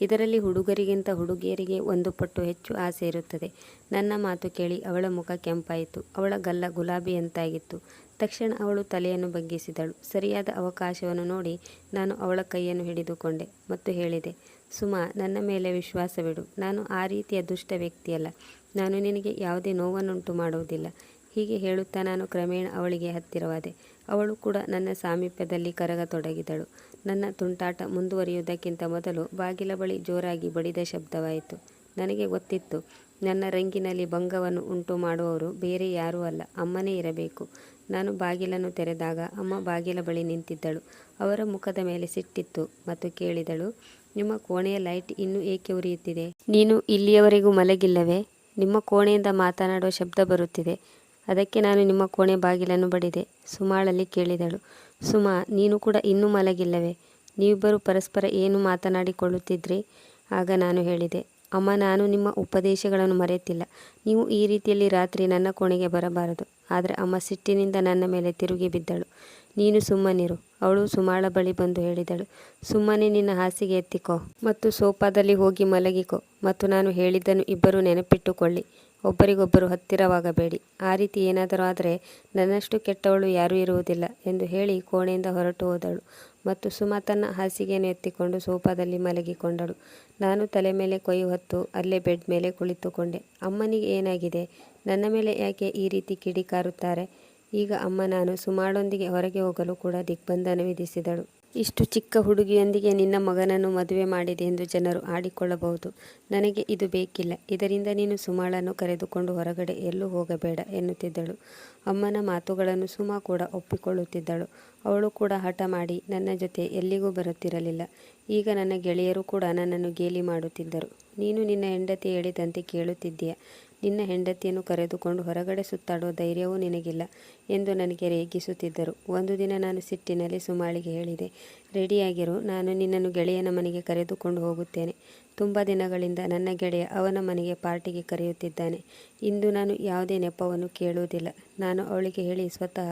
ಇದರಲ್ಲಿ ಹುಡುಗರಿಗಿಂತ ಹುಡುಗಿಯರಿಗೆ ಒಂದು ಪಟ್ಟು ಹೆಚ್ಚು ಆಸೆ ಇರುತ್ತದೆ. ನನ್ನ ಮಾತು ಕೇಳಿ ಅವಳ ಮುಖ ಕೆಂಪಾಯಿತು. ಅವಳ ಗಲ್ಲ ಗುಲಾಬಿಯಂತಾಗಿತ್ತು. ತಕ್ಷಣ ಅವಳು ತಲೆಯನ್ನು ಬಗ್ಗಿಸಿದಳು. ಸರಿಯಾದ ಅವಕಾಶವನ್ನು ನೋಡಿ ನಾನು ಅವಳ ಕೈಯನ್ನು ಹಿಡಿದುಕೊಂಡೆ ಮತ್ತು ಹೇಳಿದೆ, ಸುಮಾ, ನನ್ನ ಮೇಲೆ ವಿಶ್ವಾಸವಿಡು. ನಾನು ಆ ರೀತಿಯ ದುಷ್ಟ ವ್ಯಕ್ತಿಯಲ್ಲ. ನಾನು ನಿನಗೆ ಯಾವುದೇ ನೋವನ್ನುಂಟು ಮಾಡುವುದಿಲ್ಲ. ಹೀಗೆ ಹೇಳುತ್ತಾ ನಾನು ಕ್ರಮೇಣ ಅವಳಿಗೆ ಹತ್ತಿರವಾದೆ. ಅವಳು ಕೂಡ ನನ್ನ ಸಾಮೀಪ್ಯದಲ್ಲಿ ಕರಗತೊಡಗಿದಳು. ನನ್ನ ತುಂಟಾಟ ಮುಂದುವರಿಯುವುದಕ್ಕಿಂತ ಮೊದಲು ಬಾಗಿಲ ಬಳಿ ಜೋರಾಗಿ ಬಡಿದ ಶಬ್ದವಾಯಿತು. ನನಗೆ ಗೊತ್ತಿತ್ತು, ನನ್ನ ರಂಗಿನಲ್ಲಿ ಭಂಗವನ್ನು ಉಂಟು ಮಾಡುವವರು ಬೇರೆ ಯಾರೂ ಅಲ್ಲ, ಅಮ್ಮನೇ ಇರಬೇಕು. ನಾನು ಬಾಗಿಲನ್ನು ತೆರೆದಾಗ ಅಮ್ಮ ಬಾಗಿಲ ಬಳಿ ನಿಂತಿದ್ದಳು. ಅವರ ಮುಖದ ಮೇಲೆ ಸಿಟ್ಟಿತ್ತು ಮತ್ತು ಕೇಳಿದಳು, ನಿಮ್ಮ ಕೋಣೆಯ ಲೈಟ್ ಇನ್ನೂ ಏಕೆ ಉರಿಯುತ್ತಿದೆ? ನೀನು ಇಲ್ಲಿಯವರೆಗೂ ಮಲಗಿಲ್ಲವೇ? ನಿಮ್ಮ ಕೋಣೆಯಿಂದ ಮಾತನಾಡುವ ಶಬ್ದ ಬರುತ್ತಿದೆ. ಅದಕ್ಕೆ ನಾನು ನಿಮ್ಮ ಕೋಣೆ ಬಾಗಿಲನ್ನು ಬಡಿದೆ. ಸುಮಾಳಲ್ಲಿ ಕೇಳಿದಳು. ಸುಮಾ, ನೀನು ಕೂಡ ಇನ್ನೂ ಮಲಗಿಲ್ಲವೇ? ನೀವಿಬ್ಬರು ಪರಸ್ಪರ ಏನು ಮಾತನಾಡಿಕೊಳ್ಳುತ್ತಿದ್ರಿ? ಆಗ ನಾನು ಹೇಳಿದೆ, ಅಮ್ಮ, ನಾನು ನಿಮ್ಮ ಉಪದೇಶಗಳನ್ನು ಮರೆತಿಲ್ಲ. ನೀವು ಈ ರೀತಿಯಲ್ಲಿ ರಾತ್ರಿ ನನ್ನ ಕೋಣೆಗೆ ಬರಬಾರದು. ಆದರೆ ಅಮ್ಮ ಸಿಟ್ಟಿನಿಂದ ನನ್ನ ಮೇಲೆ ತಿರುಗಿ ಬಿದ್ದಳು. ನೀನು ಸುಮ್ಮನಿರು. ಅವಳು ಸುಮಾಳ ಬಳಿ ಬಂದು ಹೇಳಿದಳು, ಸುಮ್ಮನೆ ನಿನ್ನ ಹಾಸಿಗೆ ಎತ್ತಿಕೋ ಮತ್ತು ಸೋಫಾದಲ್ಲಿ ಹೋಗಿ ಮಲಗಿಕೋ. ಮತ್ತು ನಾನು ಹೇಳಿದ್ದನ್ನು ಇಬ್ಬರು ನೆನಪಿಟ್ಟುಕೊಳ್ಳಿ. ಒಬ್ಬರಿಗೊಬ್ಬರು ಹತ್ತಿರವಾಗಬೇಡಿ. ಆ ರೀತಿ ಏನಾದರೂ ಆದರೆ ನನ್ನಷ್ಟು ಕೆಟ್ಟವಳು ಯಾರೂ ಇರುವುದಿಲ್ಲ ಎಂದು ಹೇಳಿ ಕೋಣೆಯಿಂದ ಹೊರಟು ಹೋದಳು. ಮತ್ತು ಸುಮಾ ತನ್ನ ಹಾಸಿಗೆಯನ್ನು ಎತ್ತಿಕೊಂಡು ಸೋಫಾದಲ್ಲಿ ಮಲಗಿಕೊಂಡಳು. ನಾನು ತಲೆ ಮೇಲೆ ಕೈ ಹೊತ್ತು ಅಲ್ಲೇ ಬೆಡ್ ಮೇಲೆ ಕುಳಿತುಕೊಂಡೆ. ಅಮ್ಮನಿಗೆ ಏನಾಗಿದೆ? ನನ್ನ ಮೇಲೆ ಯಾಕೆ ಈ ರೀತಿ ಕಿಡಿಕಾರುತ್ತಾರೆ? ಈಗ ಅಮ್ಮ ನಾನು ಸುಮಾಳೊಂದಿಗೆ ಹೊರಗೆ ಹೋಗಲು ಕೂಡ ದಿಗ್ಬಂಧನ ವಿಧಿಸಿದಳು. ಇಷ್ಟು ಚಿಕ್ಕ ಹುಡುಗಿಯೊಂದಿಗೆ ನಿನ್ನ ಮಗನನ್ನು ಮದುವೆ ಮಾಡಿದೆ ಎಂದು ಜನರು ಆಡಿಕೊಳ್ಳಬಹುದು. ನನಗೆ ಇದು ಬೇಕಿಲ್ಲ. ಇದರಿಂದ ನೀನು ಸುಮಾಳನ್ನು ಕರೆದುಕೊಂಡು ಹೊರಗಡೆ ಎಲ್ಲೂ ಹೋಗಬೇಡ ಎನ್ನುತ್ತಿದ್ದಳು. ಅಮ್ಮನ ಮಾತುಗಳನ್ನು ಸುಮಾ ಕೂಡ ಒಪ್ಪಿಕೊಳ್ಳುತ್ತಿದ್ದಳು. ಅವಳು ಕೂಡ ಹಠ ಮಾಡಿ ನನ್ನ ಜೊತೆ ಎಲ್ಲಿಗೂ ಬರುತ್ತಿರಲಿಲ್ಲ. ಈಗ ನನ್ನ ಗೆಳೆಯರು ಕೂಡ ನನ್ನನ್ನು ಗೇಲಿ ಮಾಡುತ್ತಿದ್ದರು. ನೀನು ನಿನ್ನ ಹೆಂಡತಿ ಹೇಳಿದಂತೆ ಕೇಳುತ್ತಿದ್ದೀಯ. ನಿನ್ನ ಹೆಂಡತಿಯನ್ನು ಕರೆದುಕೊಂಡು ಹೊರಗಡೆ ಸುತ್ತಾಡುವ ಧೈರ್ಯವೂ ನಿನಗಿಲ್ಲ ಎಂದು ನನಗೆ ರೇಗಿಸುತ್ತಿದ್ದರು. ಒಂದು ದಿನ ನಾನು ಸಿಟ್ಟಿನಲ್ಲಿ ಸುಮಾಳಿಗೆ ಹೇಳಿದೆ, ರೆಡಿಯಾಗಿರು, ನಾನು ನಿನ್ನನ್ನು ಗೆಳೆಯನ ಮನೆಗೆ ಕರೆದುಕೊಂಡು ಹೋಗುತ್ತೇನೆ. ತುಂಬ ದಿನಗಳಿಂದ ನನ್ನ ಗೆಳೆಯ ಅವನ ಮನೆಗೆ ಪಾರ್ಟಿಗೆ ಕರೆಯುತ್ತಿದ್ದಾನೆ. ಇಂದು ನಾನು ಯಾವುದೇ ನೆಪವನ್ನು ಕೇಳುವುದಿಲ್ಲ. ನಾನು ಅವಳಿಗೆ ಹೇಳಿ ಸ್ವತಃ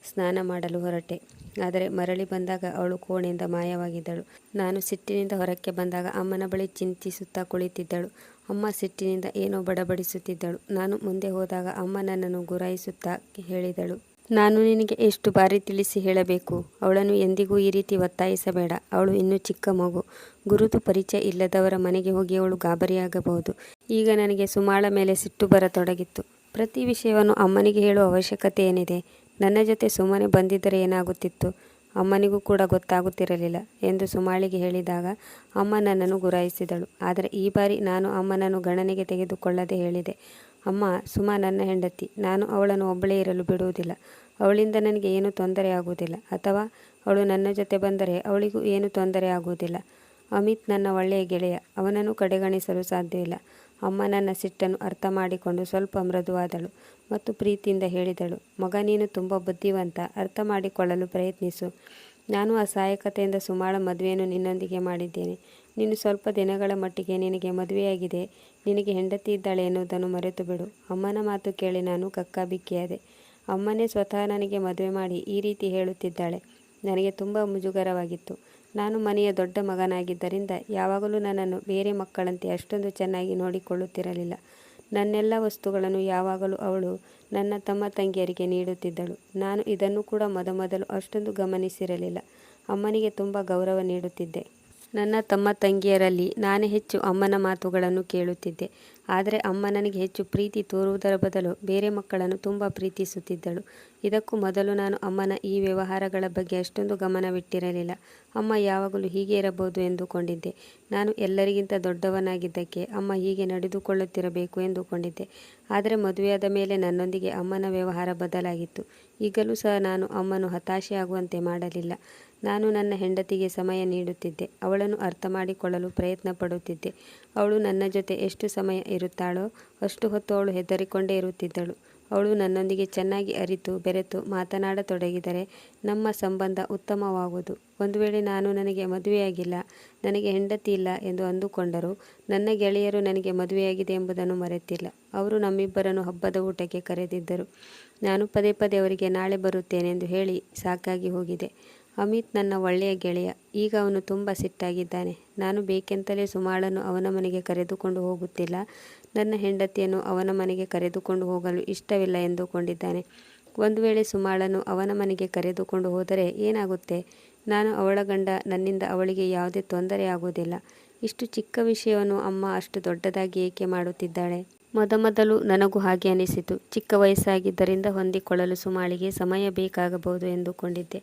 ಸ್ನಾನ ಮಾಡಲು ಹೊರಟೆ. ಆದರೆ ಮರಳಿ ಬಂದಾಗ ಅವಳು ಕೋಣೆಯಿಂದ ಮಾಯವಾಗಿದ್ದಳು. ನಾನು ಸಿಟ್ಟಿನಿಂದ ಹೊರಕ್ಕೆ ಬಂದಾಗ ಅಮ್ಮನ ಬಳಿ ಚಿಂತಿಸುತ್ತಾ ಕುಳಿತಿದ್ದಳು. ಅಮ್ಮ ಸಿಟ್ಟಿನಿಂದ ಏನೋ ಬಡಬಡಿಸುತ್ತಿದ್ದಳು. ನಾನು ಮುಂದೆ ಹೋದಾಗ ಅಮ್ಮ ನನ್ನನ್ನು ಗುರಾಯಿಸುತ್ತಾ ಹೇಳಿದಳು, ನಾನು ನಿನಗೆ ಎಷ್ಟು ಬಾರಿ ತಿಳಿಸಿ ಹೇಳಬೇಕು? ಅವಳನ್ನು ಎಂದಿಗೂ ಈ ರೀತಿ ಒತ್ತಾಯಿಸಬೇಡ. ಅವಳು ಇನ್ನೂ ಚಿಕ್ಕ ಮಗು. ಗುರುತು ಪರಿಚಯ ಇಲ್ಲದವರ ಮನೆಗೆ ಹೋಗಿ ಅವಳು ಗಾಬರಿಯಾಗಬಹುದು. ಈಗ ನನಗೆ ಸುಮಾಳ ಮೇಲೆ ಸಿಟ್ಟು ಬರತೊಡಗಿತ್ತು. ಪ್ರತಿ ವಿಷಯವನ್ನು ಅಮ್ಮನಿಗೆ ಹೇಳುವ ಅವಶ್ಯಕತೆ ಏನಿದೆ? ನನ್ನ ಜೊತೆ ಸುಮ್ಮನೆ ಬಂದಿದ್ದರೆ ಏನಾಗುತ್ತಿತ್ತು? ಅಮ್ಮನಿಗೂ ಕೂಡ ಗೊತ್ತಾಗುತ್ತಿರಲಿಲ್ಲ ಎಂದು ಸುಮಾಳಿಗೆ ಹೇಳಿದಾಗ ಅಮ್ಮ ನನ್ನನ್ನು ಗುರಾಯಿಸಿದಳು. ಆದರೆ ಈ ಬಾರಿ ನಾನು ಅಮ್ಮನನ್ನು ಗಣನೆಗೆ ತೆಗೆದುಕೊಳ್ಳದೆ ಹೇಳಿದೆ, ಅಮ್ಮ, ಸುಮಾ ನನ್ನ ಹೆಂಡತಿ. ನಾನು ಅವಳನ್ನು ಒಬ್ಬಳೇ ಇರಲು ಬಿಡುವುದಿಲ್ಲ. ಅವಳಿಂದ ನನಗೆ ಏನೂ ತೊಂದರೆ ಆಗುವುದಿಲ್ಲ. ಅಥವಾ ಅವಳು ನನ್ನ ಜೊತೆ ಬಂದರೆ ಅವಳಿಗೂ ಏನೂ ತೊಂದರೆ ಆಗುವುದಿಲ್ಲ. ಅಮಿತ್ ನನ್ನ ಒಳ್ಳೆಯ ಗೆಳೆಯ. ಅವನನ್ನು ಕಡೆಗಣಿಸಲು ಸಾಧ್ಯವಿಲ್ಲ. ಅಮ್ಮ ನನ್ನ ಸಿಟ್ಟನ್ನು ಅರ್ಥ ಮಾಡಿಕೊಂಡು ಸ್ವಲ್ಪ ಮೃದುವಾದಳು ಮತ್ತು ಪ್ರೀತಿಯಿಂದ ಹೇಳಿದಳು, ಮಗ, ನೀನು ತುಂಬ ಬುದ್ಧಿವಂತ. ಅರ್ಥ ಮಾಡಿಕೊಳ್ಳಲು ಪ್ರಯತ್ನಿಸು. ನಾನು ಅಸಹಾಯಕತೆಯಿಂದ ಸುಮಾಳ ಮದುವೆಯನ್ನು ನಿನ್ನೊಂದಿಗೆ ಮಾಡಿದ್ದೇನೆ. ನೀನು ಸ್ವಲ್ಪ ದಿನಗಳ ಮಟ್ಟಿಗೆ ನಿನಗೆ ಮದುವೆಯಾಗಿದೆ, ನಿನಗೆ ಹೆಂಡತಿ ಇದ್ದಾಳೆ ಎನ್ನುವುದನ್ನು ಮರೆತು ಬಿಡು. ಅಮ್ಮನ ಮಾತು ಕೇಳಿ ನಾನು ಕಕ್ಕಾಬಿಕ್ಕಿಯಾದೆ. ಅಮ್ಮನೇ ಸ್ವತಃ ನನಗೆ ಮದುವೆ ಮಾಡಿ ಈ ರೀತಿ ಹೇಳುತ್ತಿದ್ದಾಳೆ. ನನಗೆ ತುಂಬ ಮುಜುಗರವಾಗಿತ್ತು. ನಾನು ಮನೆಯ ದೊಡ್ಡ ಮಗನಾಗಿದ್ದರಿಂದ ಯಾವಾಗಲೂ ನನ್ನನ್ನು ಬೇರೆ ಮಕ್ಕಳಂತೆ ಅಷ್ಟೊಂದು ಚೆನ್ನಾಗಿ ನೋಡಿಕೊಳ್ಳುತ್ತಿರಲಿಲ್ಲ. ನನ್ನೆಲ್ಲ ವಸ್ತುಗಳನ್ನು ಯಾವಾಗಲೂ ಅವಳು ನನ್ನ ತಮ್ಮ ತಂಗಿಯರಿಗೆ ನೀಡುತ್ತಿದ್ದಳು. ನಾನು ಇದನ್ನು ಕೂಡ ಮೊದಮೊದಲು ಅಷ್ಟೊಂದು ಗಮನಿಸಿರಲಿಲ್ಲ. ಅಮ್ಮನಿಗೆ ತುಂಬ ಗೌರವ ನೀಡುತ್ತಿದ್ದೆ. ನನ್ನ ತಮ್ಮ ತಂಗಿಯರಲ್ಲಿ ನಾನೇ ಹೆಚ್ಚು ಅಮ್ಮನ ಮಾತುಗಳನ್ನು ಕೇಳುತ್ತಿದ್ದೆ. ಆದರೆ ಅಮ್ಮ ನನಗೆ ಹೆಚ್ಚು ಪ್ರೀತಿ ತೋರುವುದರ ಬದಲು ಬೇರೆ ಮಕ್ಕಳನ್ನು ತುಂಬ ಪ್ರೀತಿಸುತ್ತಿದ್ದಳು. ಇದಕ್ಕೂ ಮೊದಲು ನಾನು ಅಮ್ಮನ ಈ ವ್ಯವಹಾರಗಳ ಬಗ್ಗೆ ಅಷ್ಟೊಂದು ಗಮನವಿಟ್ಟಿರಲಿಲ್ಲ. ಅಮ್ಮ ಯಾವಾಗಲೂ ಹೀಗೆ ಇರಬಹುದು ಎಂದುಕೊಂಡಿದ್ದೆ. ನಾನು ಎಲ್ಲರಿಗಿಂತ ದೊಡ್ಡವನಾಗಿದ್ದಕ್ಕೆ ಅಮ್ಮ ಹೀಗೆ ನಡೆದುಕೊಳ್ಳುತ್ತಿರಬೇಕು ಎಂದುಕೊಂಡಿದ್ದೆ. ಆದರೆ ಮದುವೆಯಾದ ಮೇಲೆ ನನ್ನೊಂದಿಗೆ ಅಮ್ಮನ ವ್ಯವಹಾರ ಬದಲಾಗಿತ್ತು. ಈಗಲೂ ಸಹ ನಾನು ಅಮ್ಮನು ಹತಾಶೆಯಾಗುವಂತೆ ಮಾಡಲಿಲ್ಲ. ನಾನು ನನ್ನ ಹೆಂಡತಿಗೆ ಸಮಯ ನೀಡುತ್ತಿದ್ದೆ. ಅವಳನ್ನು ಅರ್ಥ ಮಾಡಿಕೊಳ್ಳಲು ಪ್ರಯತ್ನ ಪಡುತ್ತಿದ್ದೆ. ಅವಳು ನನ್ನ ಜೊತೆ ಎಷ್ಟು ಸಮಯ ಇರುತ್ತಾಳೋ ಅಷ್ಟು ಹೊತ್ತು ಅವಳು ಹೆದರಿಕೊಂಡೇ ಇರುತ್ತಿದ್ದಳು. ಅವಳು ನನ್ನೊಂದಿಗೆ ಚೆನ್ನಾಗಿ ಅರಿತು ಬೆರೆತು ಮಾತನಾಡತೊಡಗಿದರೆ ನಮ್ಮ ಸಂಬಂಧ ಉತ್ತಮವಾಗುವುದು. ಒಂದು ವೇಳೆ ನಾನು ನನಗೆ ಮದುವೆಯಾಗಿಲ್ಲ, ನನಗೆ ಹೆಂಡತಿ ಇಲ್ಲ ಎಂದು ಅಂದುಕೊಂಡರೂ ನನ್ನ ಗೆಳೆಯರು ನನಗೆ ಮದುವೆಯಾಗಿದೆ ಎಂಬುದನ್ನು ಮರೆತಿಲ್ಲ. ಅವರು ನಮ್ಮಿಬ್ಬರನ್ನು ಹಬ್ಬದ ಊಟಕ್ಕೆ ಕರೆದಿದ್ದರು. ನಾನು ಪದೇ ಪದೇ ಅವರಿಗೆ ನಾಳೆ ಬರುತ್ತೇನೆಂದು ಹೇಳಿ ಸಾಕಾಗಿ ಹೋಗಿದೆ. ಅಮಿತ್ ನನ್ನ ಒಳ್ಳೆಯ ಗೆಳೆಯ. ಈಗ ಅವನು ತುಂಬ ಸಿಟ್ಟಾಗಿದ್ದಾನೆ. ನಾನು ಬೇಕೆಂತಲೇ ಸುಮಾಳನ್ನು ಅವನ ಮನೆಗೆ ಕರೆದುಕೊಂಡು ಹೋಗುತ್ತಿಲ್ಲ, ನನ್ನ ಹೆಂಡತಿಯನ್ನು ಅವನ ಮನೆಗೆ ಕರೆದುಕೊಂಡು ಹೋಗಲು ಇಷ್ಟವಿಲ್ಲ ಎಂದುಕೊಂಡಿದ್ದಾನೆ. ಒಂದು ವೇಳೆ ಸುಮಾಳನ್ನು ಅವನ ಮನೆಗೆ ಕರೆದುಕೊಂಡು ಹೋದರೆ ಏನಾಗುತ್ತೆ? ನಾನು ಅವಳ ಗಂಡ. ನನ್ನಿಂದ ಅವಳಿಗೆ ಯಾವುದೇ ತೊಂದರೆ ಆಗುವುದಿಲ್ಲ. ಇಷ್ಟು ಚಿಕ್ಕ ವಿಷಯವನ್ನು ಅಮ್ಮ ಅಷ್ಟು ದೊಡ್ಡದಾಗಿ ಏಕೆ ಮಾಡುತ್ತಿದ್ದಾಳೆ? ಮೊದಮೊದಲು ನನಗೂ ಹಾಗೆ ಅನಿಸಿತು. ಚಿಕ್ಕ ವಯಸ್ಸಾಗಿದ್ದರಿಂದ ಹೊಂದಿಕೊಳ್ಳಲು ಸುಮಾಳಿಗೆ ಸಮಯ ಬೇಕಾಗಬಹುದು ಎಂದುಕೊಂಡಿದ್ದೆ.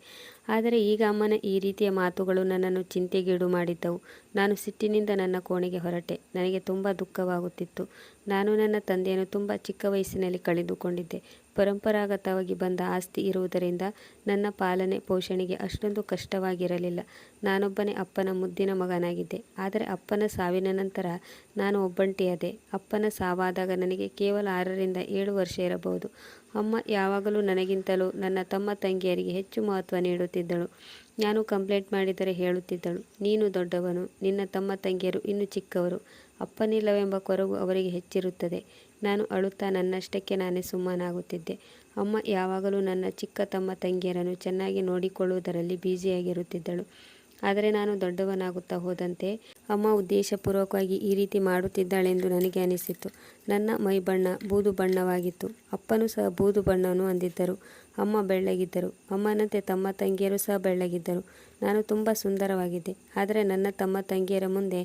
ಆದರೆ ಈಗ ಅಮ್ಮನ ಈ ರೀತಿಯ ಮಾತುಗಳು ನನ್ನನ್ನು ಚಿಂತೆಗೀಡು ಮಾಡಿದ್ದವು. ನಾನು ಸಿಟ್ಟಿನಿಂದ ನನ್ನ ಕೋಣೆಗೆ ಹೊರಟೆ. ನನಗೆ ತುಂಬ ದುಃಖವಾಗುತ್ತಿತ್ತು. ನಾನು ನನ್ನ ತಂದೆಯನ್ನು ತುಂಬ ಚಿಕ್ಕ ವಯಸ್ಸಿನಲ್ಲಿ ಕಳೆದುಕೊಂಡಿದ್ದೆ. ಪರಂಪರಾಗತವಾಗಿ ಬಂದ ಆಸ್ತಿ ಇರುವುದರಿಂದ ನನ್ನ ಪಾಲನೆ ಪೋಷಣೆಗೆ ಅಷ್ಟೊಂದು ಕಷ್ಟವಾಗಿರಲಿಲ್ಲ. ನಾನೊಬ್ಬನೇ ಅಪ್ಪನ ಮುದ್ದಿನ ಮಗನಾಗಿದ್ದೆ. ಆದರೆ ಅಪ್ಪನ ಸಾವಿನ ನಂತರ ನಾನು ಒಬ್ಬಂಟಿಯಾದೆ. ಅಪ್ಪನ ಸಾವಾದಾಗ ನನಗೆ ಕೇವಲ 6ರಿಂದ 7 ವರ್ಷ ಇರಬಹುದು. ಅಮ್ಮ ಯಾವಾಗಲೂ ನನಗಿಂತಲೂ ನನ್ನ ತಮ್ಮ ತಂಗಿಯರಿಗೆ ಹೆಚ್ಚು ಮಹತ್ವ ನೀಡುತ್ತಿದ್ದಳು. ನಾನು ಕಂಪ್ಲೇಂಟ್ ಮಾಡಿದರೆ ಹೇಳುತ್ತಿದ್ದಳು, ನೀನು ದೊಡ್ಡವನು, ನಿನ್ನ ತಮ್ಮ ತಂಗಿಯರು ಇನ್ನೂ ಚಿಕ್ಕವರು, ಅಪ್ಪನಿಲ್ಲವೆಂಬ ಕೊರಗು ಅವರಿಗೆ ಹೆಚ್ಚಿರುತ್ತದೆ. ನಾನು ಅಳುತ್ತಾ ನನ್ನಷ್ಟಕ್ಕೆ ನಾನೇ ಸುಮ್ಮನಾಗುತ್ತಿದ್ದೆ. ಅಮ್ಮ ಯಾವಾಗಲೂ ನನ್ನ ಚಿಕ್ಕ ತಮ್ಮ ತಂಗಿಯರನ್ನು ಚೆನ್ನಾಗಿ ನೋಡಿಕೊಳ್ಳುವುದರಲ್ಲಿ ಬ್ಯುಸಿಯಾಗಿರುತ್ತಿದ್ದಳು. ಆದರೆ ನಾನು ದೊಡ್ಡವನಾಗುತ್ತಾ ಹೋದಂತೆ ಅಮ್ಮ ಉದ್ದೇಶಪೂರ್ವಕವಾಗಿ ಈ ರೀತಿ ಮಾಡುತ್ತಿದ್ದಾಳೆಂದು ನನಗೆ ಅನಿಸಿತು. ನನ್ನ ಮೈ ಬಣ್ಣ ಬೂದು ಬಣ್ಣವಾಗಿತ್ತು. ಅಪ್ಪನೂ ಸಹ ಬೂದು ಬಣ್ಣವನ್ನು ಹೊಂದಿದ್ದರು. ಅಮ್ಮ ಬೆಳ್ಳಗಿದ್ದರು. ಅಮ್ಮನಂತೆ ತಮ್ಮ ತಂಗಿಯರು ಸಹ ಬೆಳ್ಳಗಿದ್ದರು. ನಾನು ತುಂಬ ಸುಂದರವಾಗಿದ್ದೆ. ಆದರೆ ನನ್ನ ತಮ್ಮ ತಂಗಿಯರ ಮುಂದೆ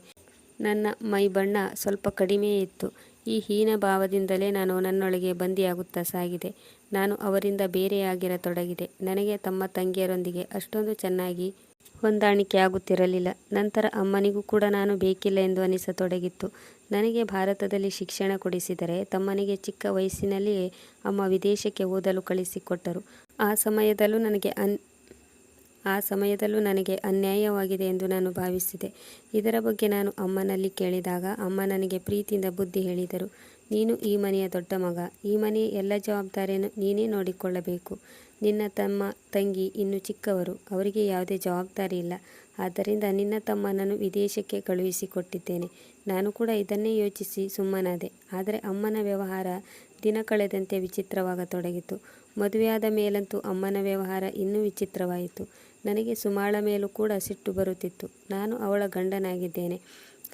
ನನ್ನ ಮೈ ಬಣ್ಣ ಸ್ವಲ್ಪ ಕಡಿಮೆಯೇ ಇತ್ತು. ಈ ಹೀನ ಭಾವದಿಂದಲೇ ನಾನು ನನ್ನೊಳಗೆ ಬಂದಿಯಾಗುತ್ತಾ ಸಾಗಿದೆ. ನಾನು ಅವರಿಂದ ಬೇರೆಯಾಗಿರತೊಡಗಿದೆ. ನನಗೆ ತಮ್ಮ ತಂಗಿಯರೊಂದಿಗೆ ಅಷ್ಟೊಂದು ಚೆನ್ನಾಗಿ ಹೊಂದಾಣಿಕೆ ಆಗುತ್ತಿರಲಿಲ್ಲ. ನಂತರ ಅಮ್ಮನಿಗೂ ಕೂಡ ನಾನು ಬೇಕಿಲ್ಲ ಎಂದು ಅನಿಸತೊಡಗಿತ್ತು. ನನಗೆ ಭಾರತದಲ್ಲಿ ಶಿಕ್ಷಣ ಕೊಡಿಸಿದರೆ ತಮ್ಮನಿಗೆ ಚಿಕ್ಕ ವಯಸ್ಸಿನಲ್ಲಿಯೇ ಅಮ್ಮ ವಿದೇಶಕ್ಕೆ ಓದಲು ಕಳಿಸಿಕೊಟ್ಟರು. ಆ ಸಮಯದಲ್ಲೂ ನನಗೆ ಅನ್ಯಾಯವಾಗಿದೆ ಎಂದು ನಾನು ಭಾವಿಸಿದೆ. ಇದರ ಬಗ್ಗೆ ನಾನು ಅಮ್ಮನಲ್ಲಿ ಕೇಳಿದಾಗ ಅಮ್ಮ ನನಗೆ ಪ್ರೀತಿಯಿಂದ ಬುದ್ಧಿ ಹೇಳಿದರು. ನೀನು ಈ ಮನೆಯ ದೊಡ್ಡ ಮಗ. ಈ ಮನೆಯ ಎಲ್ಲ ಜವಾಬ್ದಾರಿಯನ್ನು ನೀನೇ ನೋಡಿಕೊಳ್ಳಬೇಕು. ನಿನ್ನ ತಮ್ಮ ತಂಗಿ ಇನ್ನೂ ಚಿಕ್ಕವರು. ಅವರಿಗೆ ಯಾವುದೇ ಜವಾಬ್ದಾರಿ ಇಲ್ಲ. ಆದ್ದರಿಂದ ನಿನ್ನ ತಮ್ಮನನ್ನು ವಿದೇಶಕ್ಕೆ ಕಳುಹಿಸಿಕೊಟ್ಟಿದ್ದೇನೆ. ನಾನು ಕೂಡ ಇದನ್ನೇ ಯೋಚಿಸಿ ಸುಮ್ಮನಾದೆ. ಆದರೆ ಅಮ್ಮನ ವ್ಯವಹಾರ ದಿನ ಕಳೆದಂತೆ ವಿಚಿತ್ರವಾಗತೊಡಗಿತು. ಮದುವೆಯಾದ ಮೇಲಂತೂ ಅಮ್ಮನ ವ್ಯವಹಾರ ಇನ್ನೂ ವಿಚಿತ್ರವಾಯಿತು. ನನಗೆ ಸುಮಾಳ ಮೇಲೂ ಕೂಡ ಸಿಟ್ಟು ಬರುತ್ತಿತ್ತು. ನಾನು ಅವಳ ಗಂಡನಾಗಿದ್ದೇನೆ.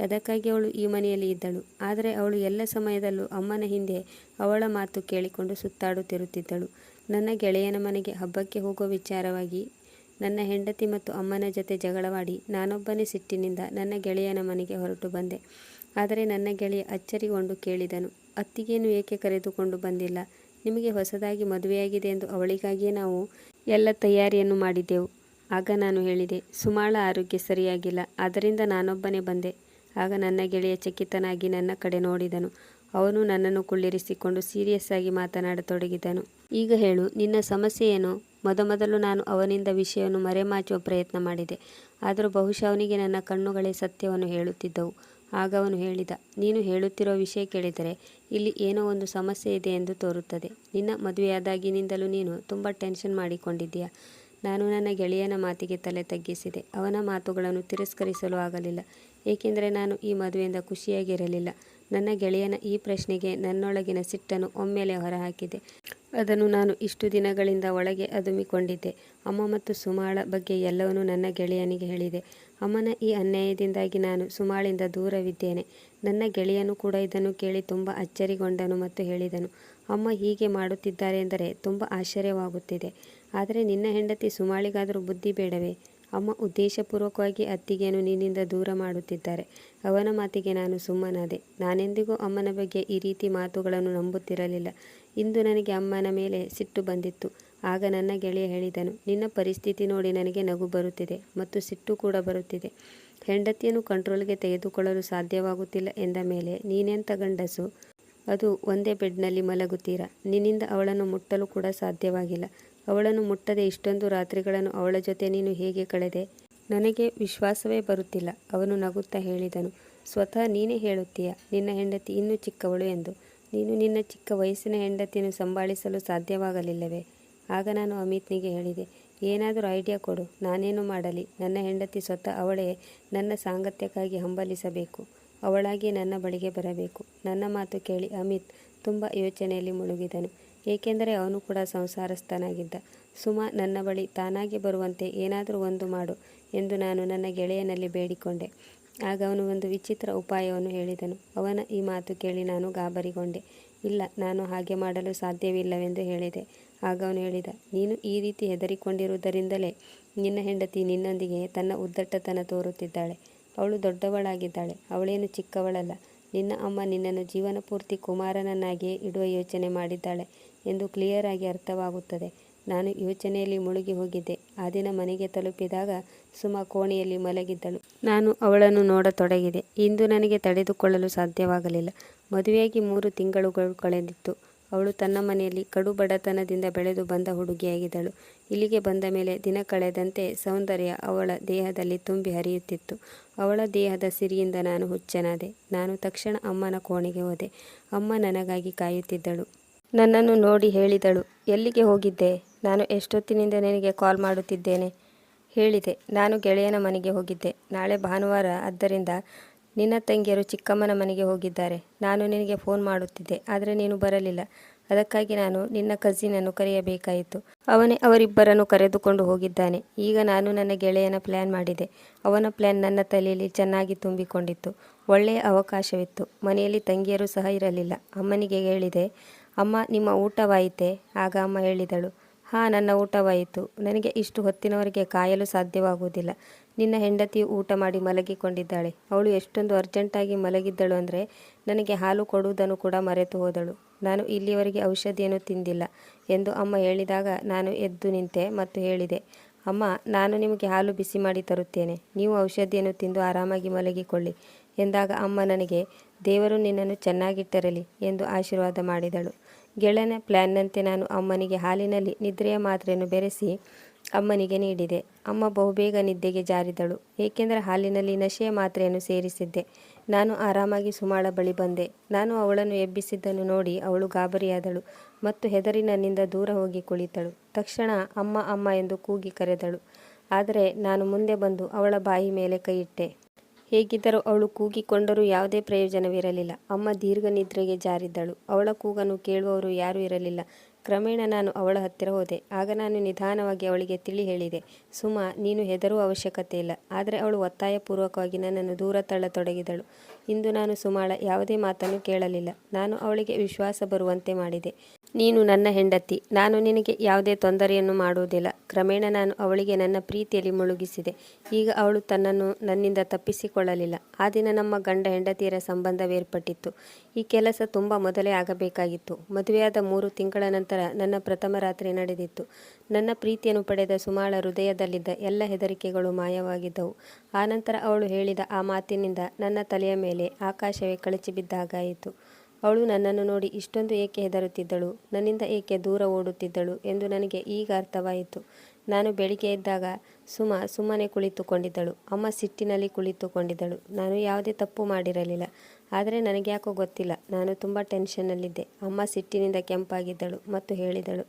ಅದಕ್ಕಾಗಿ ಅವಳು ಈ ಮನೆಯಲ್ಲಿ ಇದ್ದಳು. ಆದರೆ ಅವಳು ಎಲ್ಲ ಸಮಯದಲ್ಲೂ ಅಮ್ಮನ ಹಿಂದೆ ಅವಳ ಮಾತು ಕೇಳಿಕೊಂಡು ಸುತ್ತಾಡುತ್ತಿರುತ್ತಿದ್ದಳು. ನನ್ನ ಗೆಳೆಯನ ಮನೆಗೆ ಹಬ್ಬಕ್ಕೆ ಹೋಗುವ ವಿಚಾರವಾಗಿ ನನ್ನ ಹೆಂಡತಿ ಮತ್ತು ಅಮ್ಮನ ಜೊತೆ ಜಗಳವಾಡಿ ನಾನೊಬ್ಬನೇ ಸಿಟ್ಟಿನಿಂದ ನನ್ನ ಗೆಳೆಯನ ಮನೆಗೆ ಹೊರಟು ಬಂದೆ. ಆದರೆ ನನ್ನ ಗೆಳೆಯ ಅಚ್ಚರಿಗೊಂಡು ಕೇಳಿದನು, ಅತ್ತಿಗೆಯನ್ನು ಏಕೆ ಕರೆದುಕೊಂಡು ಬಂದಿಲ್ಲ? ನಿಮಗೆ ಹೊಸದಾಗಿ ಮದುವೆಯಾಗಿದೆ ಎಂದು ಅವಳಿಗಾಗಿಯೇ ನಾವು ಎಲ್ಲ ತಯಾರಿಯನ್ನು ಮಾಡಿದ್ದೆವು. ಆಗ ನಾನು ಹೇಳಿದೆ, ಸುಮಾಳ ಆರೋಗ್ಯ ಸರಿಯಾಗಿಲ್ಲ, ಆದ್ದರಿಂದ ನಾನೊಬ್ಬನೇ ಬಂದೆ. ಆಗ ನನ್ನ ಗೆಳೆಯ ಚಕಿತನಾಗಿ ನನ್ನ ಕಡೆ ನೋಡಿದನು. ಅವನು ನನ್ನನ್ನು ಕುಳ್ಳಿರಿಸಿಕೊಂಡು ಸೀರಿಯಸ್ ಆಗಿ ಮಾತನಾಡತೊಡಗಿದನು. ಈಗ ಹೇಳು, ನಿನ್ನ ಸಮಸ್ಯೆ ಏನು? ಮೊದಮೊದಲು ನಾನು ಅವನಿಂದ ವಿಷಯವನ್ನು ಮರೆಮಾಚುವ ಪ್ರಯತ್ನ ಮಾಡಿದೆ. ಆದರೂ ಬಹುಶಃ ಅವನಿಗೆ ನನ್ನ ಕಣ್ಣುಗಳೇ ಸತ್ಯವನ್ನು ಹೇಳುತ್ತಿದ್ದವು. ಆಗ ಅವನು ಹೇಳಿದ, ನೀನು ಹೇಳುತ್ತಿರುವ ವಿಷಯ ಕೇಳಿದರೆ ಇಲ್ಲಿ ಏನೋ ಒಂದು ಸಮಸ್ಯೆ ಇದೆ ಎಂದು ತೋರುತ್ತದೆ. ನಿನ್ನ ಮದುವೆಯಾದಾಗಿನಿಂದಲೂ ನೀನು ತುಂಬ ಟೆನ್ಷನ್ ಮಾಡಿಕೊಂಡಿದ್ದೀಯಾ? ನಾನು ನನ್ನ ಗೆಳೆಯನ ಮಾತಿಗೆ ತಲೆ ತಗ್ಗಿಸಿದೆ. ಅವನ ಮಾತುಗಳನ್ನು ತಿರಸ್ಕರಿಸಲು ಆಗಲಿಲ್ಲ, ಏಕೆಂದರೆ ನಾನು ಈ ಮದುವೆಯಿಂದ ಖುಷಿಯಾಗಿರಲಿಲ್ಲ. ನನ್ನ ಗೆಳೆಯನ ಈ ಪ್ರಶ್ನೆಗೆ ನನ್ನೊಳಗಿನ ಸಿಟ್ಟನ್ನು ಒಮ್ಮೆಲೆ ಹೊರಹಾಕಿದೆ. ಅದನ್ನು ನಾನು ಇಷ್ಟು ದಿನಗಳಿಂದ ಒಳಗೆ ಅದುಮಿಕೊಂಡಿದ್ದೆ. ಅಮ್ಮ ಮತ್ತು ಸುಮಾಳ ಬಗ್ಗೆ ಎಲ್ಲವನ್ನೂ ನನ್ನ ಗೆಳೆಯನಿಗೆ ಹೇಳಿದೆ. ಅಮ್ಮನ ಈ ಅನ್ಯಾಯದಿಂದಾಗಿ ನಾನು ಸುಮಾಳಿಂದ ದೂರವಿದ್ದೇನೆ. ನನ್ನ ಗೆಳೆಯನು ಕೂಡ ಇದನ್ನು ಕೇಳಿ ತುಂಬ ಅಚ್ಚರಿಗೊಂಡನು ಮತ್ತು ಹೇಳಿದನು, ಅಮ್ಮ ಹೀಗೆ ಮಾಡುತ್ತಿದ್ದಾರೆ ಎಂದರೆ ತುಂಬ ಆಶ್ಚರ್ಯವಾಗುತ್ತಿದೆ. ಆದರೆ ನಿನ್ನ ಹೆಂಡತಿ ಸುಮಾಳಿಗಾದರೂ ಬುದ್ಧಿ ಬೇಡವೇ? ಅಮ್ಮ ಉದ್ದೇಶಪೂರ್ವಕವಾಗಿ ಅತ್ತಿಗೆಯನ್ನು ನಿನ್ನಿಂದ ದೂರ ಮಾಡುತ್ತಿದ್ದಾರೆ. ಅವನ ಮಾತಿಗೆ ನಾನು ಸುಮ್ಮನಾದೆ. ನಾನೆಂದಿಗೂ ಅಮ್ಮನ ಬಗ್ಗೆ ಈ ರೀತಿ ಮಾತುಗಳನ್ನು ನಂಬುತ್ತಿರಲಿಲ್ಲ. ಇಂದು ನನಗೆ ಅಮ್ಮನ ಮೇಲೆ ಸಿಟ್ಟು ಬಂದಿತ್ತು. ಆಗ ನನ್ನ ಗೆಳೆಯ ಹೇಳಿದನು, ನಿನ್ನ ಪರಿಸ್ಥಿತಿ ನೋಡಿ ನನಗೆ ನಗು ಬರುತ್ತಿದೆ ಮತ್ತು ಸಿಟ್ಟು ಕೂಡ ಬರುತ್ತಿದೆ. ಹೆಂಡತಿಯನ್ನು ಕಂಟ್ರೋಲ್ಗೆ ತೆಗೆದುಕೊಳ್ಳಲು ಸಾಧ್ಯವಾಗುತ್ತಿಲ್ಲ ಎಂದ ಮೇಲೆ ನೀನೆಂಥ ಗಂಡಸು? ಅದು ಒಂದೇ ಬೆಡ್ನಲ್ಲಿ ಮಲಗುತ್ತೀರಾ. ನಿನ್ನಿಂದ ಅವಳನ್ನು ಮುಟ್ಟಲು ಕೂಡ ಸಾಧ್ಯವಾಗಿಲ್ಲ. ಅವಳನ್ನು ಮುಟ್ಟದೆ ಇಷ್ಟೊಂದು ರಾತ್ರಿಗಳನ್ನು ಅವಳ ಜೊತೆ ನೀನು ಹೇಗೆ ಕಳೆದೆ? ನನಗೆ ವಿಶ್ವಾಸವೇ ಬರುತ್ತಿಲ್ಲ. ಅವನು ನಗುತ್ತಾ ಹೇಳಿದನು, ಸ್ವತಃ ನೀನೇ ಹೇಳುತ್ತೀಯ ನಿನ್ನ ಹೆಂಡತಿ ಇನ್ನೂ ಚಿಕ್ಕವಳು ಎಂದು. ನೀನು ನಿನ್ನ ಚಿಕ್ಕ ವಯಸ್ಸಿನ ಹೆಂಡತಿಯನ್ನು ಸಂಭಾಳಿಸಲು ಸಾಧ್ಯವಾಗಲಿಲ್ಲವೇ? ಆಗ ನಾನು ಅಮಿತ್ನಿಗೆ ಹೇಳಿದೆ, ಏನಾದರೂ ಐಡಿಯಾ ಕೊಡು, ನಾನೇನು ಮಾಡಲಿ? ನನ್ನ ಹೆಂಡತಿ ಸ್ವತಃ ಅವಳೇ ನನ್ನ ಸಾಂಗತ್ಯಕ್ಕಾಗಿ ಹಂಬಲಿಸಬೇಕು. ಅವಳಾಗಿ ನನ್ನ ಬಳಿಗೆ ಬರಬೇಕು. ನನ್ನ ಮಾತು ಕೇಳಿ ಅಮಿತ್ ತುಂಬ ಯೋಚನೆಯಲ್ಲಿ ಮುಳುಗಿದನು, ಏಕೆಂದರೆ ಅವನು ಕೂಡ ಸಂಸಾರಸ್ಥನಾಗಿದ್ದ. ಸುಮಾ ನನ್ನ ಬಳಿ ತಾನಾಗಿ ಬರುವಂತೆ ಏನಾದರೂ ಒಂದು ಮಾಡು ಎಂದು ನಾನು ನನ್ನ ಗೆಳೆಯನಲ್ಲಿ ಬೇಡಿಕೊಂಡೆ. ಆಗ ಅವನು ಒಂದು ವಿಚಿತ್ರ ಉಪಾಯವನ್ನು ಹೇಳಿದನು. ಅವನ ಈ ಮಾತು ಕೇಳಿ ನಾನು ಗಾಬರಿಗೊಂಡೆ. ಇಲ್ಲ, ನಾನು ಹಾಗೆ ಮಾಡಲು ಸಾಧ್ಯವಿಲ್ಲವೆಂದು ಹೇಳಿದೆ. ಆಗ ಅವನು ಹೇಳಿದ, ನೀನು ಈ ರೀತಿ ಹೆದರಿಕೊಂಡಿರುವುದರಿಂದಲೇ ನಿನ್ನ ಹೆಂಡತಿ ನಿನ್ನೊಂದಿಗೆ ತನ್ನ ಉದ್ದಟತನ ತೋರುತ್ತಿದ್ದಾಳೆ. ಅವಳು ದೊಡ್ಡವಳಾಗಿದ್ದಾಳೆ, ಅವಳೇನು ಚಿಕ್ಕವಳಲ್ಲ. ನಿನ್ನ ಅಮ್ಮ ನಿನ್ನನ್ನು ಜೀವನ ಪೂರ್ತಿ ಕುಮಾರನನ್ನಾಗಿಯೇ ಇಡುವ ಯೋಚನೆ ಮಾಡಿದ್ದಾಳೆ ಎಂದು ಕ್ಲಿಯರ್ ಆಗಿ ಅರ್ಥವಾಗುತ್ತದೆ. ನಾನು ಯೋಚನೆಯಲ್ಲಿ ಮುಳುಗಿ ಹೋಗಿದ್ದೆ. ಆ ದಿನ ಮನೆಗೆ ತಲುಪಿದಾಗ ಸುಮಾ ಕೋಣೆಯಲ್ಲಿ ಮಲಗಿದ್ದಳು. ನಾನು ಅವಳನ್ನು ನೋಡತೊಡಗಿದೆ. ಇಂದು ನನಗೆ ತಡೆದುಕೊಳ್ಳಲು ಸಾಧ್ಯವಾಗಲಿಲ್ಲ. ಮದುವೆಯಾಗಿ 3 ತಿಂಗಳುಗಳು ಕಳೆದಿತ್ತು. ಅವಳು ತನ್ನ ಮನೆಯಲ್ಲಿ ಕಡು ಬಡತನದಿಂದ ಬೆಳೆದು ಬಂದ ಹುಡುಗಿಯಾಗಿದ್ದಳು. ಇಲ್ಲಿಗೆ ಬಂದ ಮೇಲೆ ದಿನ ಕಳೆದಂತೆ ಸೌಂದರ್ಯ ಅವಳ ದೇಹದಲ್ಲಿ ತುಂಬಿ ಹರಿಯುತ್ತಿತ್ತು. ಅವಳ ದೇಹದ ಸಿರಿಯಿಂದ ನಾನು ಹುಚ್ಚನಾದೆ. ನಾನು ತಕ್ಷಣ ಅಮ್ಮನ ಕೋಣೆಗೆ ಹೋದೆ. ಅಮ್ಮ ನನಗಾಗಿ ಕಾಯುತ್ತಿದ್ದಳು. ನನ್ನನ್ನು ನೋಡಿ ಹೇಳಿದಳು, ಎಲ್ಲಿಗೆ ಹೋಗಿದ್ದೆ? ನಾನು ಎಷ್ಟೊತ್ತಿನಿಂದ ನಿನಗೆ ಕಾಲ್ ಮಾಡುತ್ತಿದ್ದೇನೆ. ಹೇಳಿದೆ, ನಾನು ಗೆಳೆಯನ ಮನೆಗೆ ಹೋಗಿದ್ದೆ. ನಾಳೆ ಭಾನುವಾರ, ಆದ್ದರಿಂದ ನಿನ್ನ ತಂಗಿಯರು ಚಿಕ್ಕಮ್ಮನ ಮನೆಗೆ ಹೋಗಿದ್ದಾರೆ. ನಾನು ನಿನಗೆ ಫೋನ್ ಮಾಡುತ್ತಿದ್ದೆ, ಆದರೆ ನೀನು ಬರಲಿಲ್ಲ. ಅದಕ್ಕಾಗಿ ನಾನು ನಿನ್ನ ಕಸಿನನ್ನು ಕರೆಯಬೇಕಾಯಿತು. ಅವನೇ ಅವರಿಬ್ಬರನ್ನು ಕರೆದುಕೊಂಡು ಹೋಗಿದ್ದಾನೆ. ಈಗ ನಾನು ನನ್ನ ಗೆಳೆಯನ ಪ್ಲ್ಯಾನ್ ಮಾಡಿದೆ. ಅವನ ಪ್ಲ್ಯಾನ್ ನನ್ನ ತಲೆಯಲ್ಲಿ ಚೆನ್ನಾಗಿ ತುಂಬಿಕೊಂಡಿತ್ತು. ಒಳ್ಳೆಯ ಅವಕಾಶವಿತ್ತು. ಮನೆಯಲ್ಲಿ ತಂಗಿಯರು ಸಹ ಇರಲಿಲ್ಲ. ಅಮ್ಮನಿಗೆ ಹೇಳಿದೆ, ಅಮ್ಮ, ನಿಮ್ಮ ಊಟವಾಯಿತೆ? ಆಗ ಅಮ್ಮ ಹೇಳಿದಳು, ಹಾಂ, ನನ್ನ ಊಟವಾಯಿತು. ನನಗೆ ಇಷ್ಟು ಹೊತ್ತಿನವರೆಗೆ ಕಾಯಲು ಸಾಧ್ಯವಾಗುವುದಿಲ್ಲ. ನಿನ್ನ ಹೆಂಡತಿಯು ಊಟ ಮಾಡಿ ಮಲಗಿಕೊಂಡಿದ್ದಾಳೆ. ಅವಳು ಎಷ್ಟೊಂದು ಅರ್ಜೆಂಟಾಗಿ ಮಲಗಿದ್ದಳು ಅಂದರೆ ನನಗೆ ಹಾಲು ಕೊಡುವುದನ್ನು ಕೂಡ ಮರೆತು ಹೋದಳು. ನಾನು ಇಲ್ಲಿಯವರೆಗೆ ಔಷಧಿಯನ್ನು ತಿಂದಿಲ್ಲ ಎಂದು ಅಮ್ಮ ಹೇಳಿದಾಗ ನಾನು ಎದ್ದು ನಿಂತೆ ಮತ್ತು ಹೇಳಿದೆ, ಅಮ್ಮ, ನಾನು ನಿಮಗೆ ಹಾಲು ಬಿಸಿ ಮಾಡಿ ತರುತ್ತೇನೆ. ನೀವು ಔಷಧಿಯನ್ನು ತಿಂದು ಆರಾಮಾಗಿ ಮಲಗಿಕೊಳ್ಳಿ ಎಂದಾಗ ಅಮ್ಮ ನನಗೆ ದೇವರು ನಿನ್ನನ್ನು ಚೆನ್ನಾಗಿಟ್ಟಿರಲಿ ಎಂದು ಆಶೀರ್ವಾದ ಮಾಡಿದಳು. ಗೆಳೆಯನ ಪ್ಲ್ಯಾನ್ನಂತೆ ನಾನು ಅಮ್ಮನಿಗೆ ಹಾಲಿನಲ್ಲಿ ನಿದ್ರೆಯ ಮಾತ್ರೆಯನ್ನು ಬೆರೆಸಿ ಅಮ್ಮನಿಗೆ ನೀಡಿದೆ. ಅಮ್ಮ ಬಹುಬೇಗ ನಿದ್ದೆಗೆ ಜಾರಿದಳು, ಏಕೆಂದರೆ ಹಾಲಿನಲ್ಲಿ ನಶೆಯ ಮಾತ್ರೆಯನ್ನು ಸೇರಿಸಿದ್ದೆ. ನಾನು ಆರಾಮಾಗಿ ಸುಮಾಳ ಬಳಿ ಬಂದೆ. ನಾನು ಅವಳನ್ನು ಎಬ್ಬಿಸಿದ್ದನ್ನು ನೋಡಿ ಅವಳು ಗಾಬರಿಯಾದಳು ಮತ್ತು ಹೆದರಿ ನನ್ನಿಂದ ದೂರ ಹೋಗಿ ಕುಳಿತಳು. ತಕ್ಷಣ ಅಮ್ಮ ಅಮ್ಮ ಎಂದು ಕೂಗಿ ಕರೆದಳು. ಆದರೆ ನಾನು ಮುಂದೆ ಬಂದು ಅವಳ ಬಾಯಿ ಮೇಲೆ ಕೈಯಿಟ್ಟೆ. ಹೇಗಿದ್ದರೂ ಅವಳು ಕೂಗಿಕೊಂಡರೂ ಯಾವುದೇ ಪ್ರಯೋಜನವಿರಲಿಲ್ಲ. ಅಮ್ಮ ದೀರ್ಘ ನಿದ್ರೆಗೆ ಜಾರಿದ್ದಳು. ಅವಳ ಕೂಗನ್ನು ಕೇಳುವವರು ಯಾರೂ ಇರಲಿಲ್ಲ. ಕ್ರಮೇಣ ನಾನು ಅವಳ ಹತ್ತಿರ ಹೋದೆ. ಆಗ ನಾನು ನಿಧಾನವಾಗಿ ಅವಳಿಗೆ ತಿಳಿ ಹೇಳಿದೆ, ಸುಮಾ, ನೀನು ಹೆದರುವ ಅವಶ್ಯಕತೆ ಇಲ್ಲ. ಆದರೆ ಅವಳು ಒತ್ತಾಯಪೂರ್ವಕವಾಗಿ ನನ್ನನ್ನು ದೂರ ತಳ್ಳತೊಡಗಿದಳು. ಇಂದು ನಾನು ಸುಮಾಳ ಯಾವುದೇ ಮಾತನ್ನು ಕೇಳಲಿಲ್ಲ. ನಾನು ಅವಳಿಗೆ ವಿಶ್ವಾಸ ಬರುವಂತೆ ಮಾಡಿದೆ. ನೀನು ನನ್ನ ಹೆಂಡತಿ. ನಾನು ನಿನಗೆ ಯಾವುದೇ ತೊಂದರೆಯನ್ನು ಮಾಡುವುದಿಲ್ಲ. ಕ್ರಮೇಣ ನಾನು ಅವಳಿಗೆ ನನ್ನ ಪ್ರೀತಿಯಲ್ಲಿ ಮುಳುಗಿಸಿದೆ. ಈಗ ಅವಳು ತನ್ನನ್ನು ನನ್ನಿಂದ ತಪ್ಪಿಸಿಕೊಳ್ಳಲಿಲ್ಲ. ಆ ದಿನ ನಮ್ಮ ಗಂಡ ಹೆಂಡತಿಯರ ಸಂಬಂಧವೇರ್ಪಟ್ಟಿತ್ತು. ಈ ಕೆಲಸ ತುಂಬ ಮೊದಲೇ ಆಗಬೇಕಾಗಿತ್ತು. ಮದುವೆಯಾದ 3 ತಿಂಗಳ ನಂತರ ನನ್ನ ಪ್ರಥಮ ರಾತ್ರಿ ನಡೆದಿತ್ತು. ನನ್ನ ಪ್ರೀತಿಯನ್ನು ಪಡೆದ ಸುಮಾಳ ಹೃದಯದಲ್ಲಿದ್ದ ಎಲ್ಲ ಹೆದರಿಕೆಗಳು ಮಾಯವಾಗಿದ್ದವು. ಆನಂತರ ಅವಳು ಹೇಳಿದ ಆ ಮಾತಿನಿಂದ ನನ್ನ ತಲೆಯ ಮೇಲೆ ಆಕಾಶವೇ ಕಳಚಿ ಬಿದ್ದಾಗಾಯಿತು. ಅವಳು ನನ್ನನ್ನು ನೋಡಿ ಇಷ್ಟೊಂದು ಏಕೆ ಹೆದರುತ್ತಿದ್ದಳು, ನನ್ನಿಂದ ಏಕೆ ದೂರ ಓಡುತ್ತಿದ್ದಳು ಎಂದು ನನಗೆ ಈಗ ಅರ್ಥವಾಯಿತು. ನಾನು ಬೆಳಿಗ್ಗೆ ಎದ್ದಾಗ ಸುಮ್ಮನೆ ಕುಳಿತುಕೊಂಡಿದ್ದಳು. ಅಮ್ಮ ಸಿಟ್ಟಿನಲ್ಲಿ ಕುಳಿತುಕೊಂಡಿದ್ದಳು. ನಾನು ಯಾವುದೇ ತಪ್ಪು ಮಾಡಿರಲಿಲ್ಲ. ಆದರೆ ನನಗ್ಯಾಕೋ ಗೊತ್ತಿಲ್ಲ, ನಾನು ತುಂಬ ಟೆನ್ಷನ್ನಲ್ಲಿದ್ದೆ. ಅಮ್ಮ ಸಿಟ್ಟಿನಿಂದ ಕೆಂಪಾಗಿದ್ದಳು ಮತ್ತು ಹೇಳಿದಳು,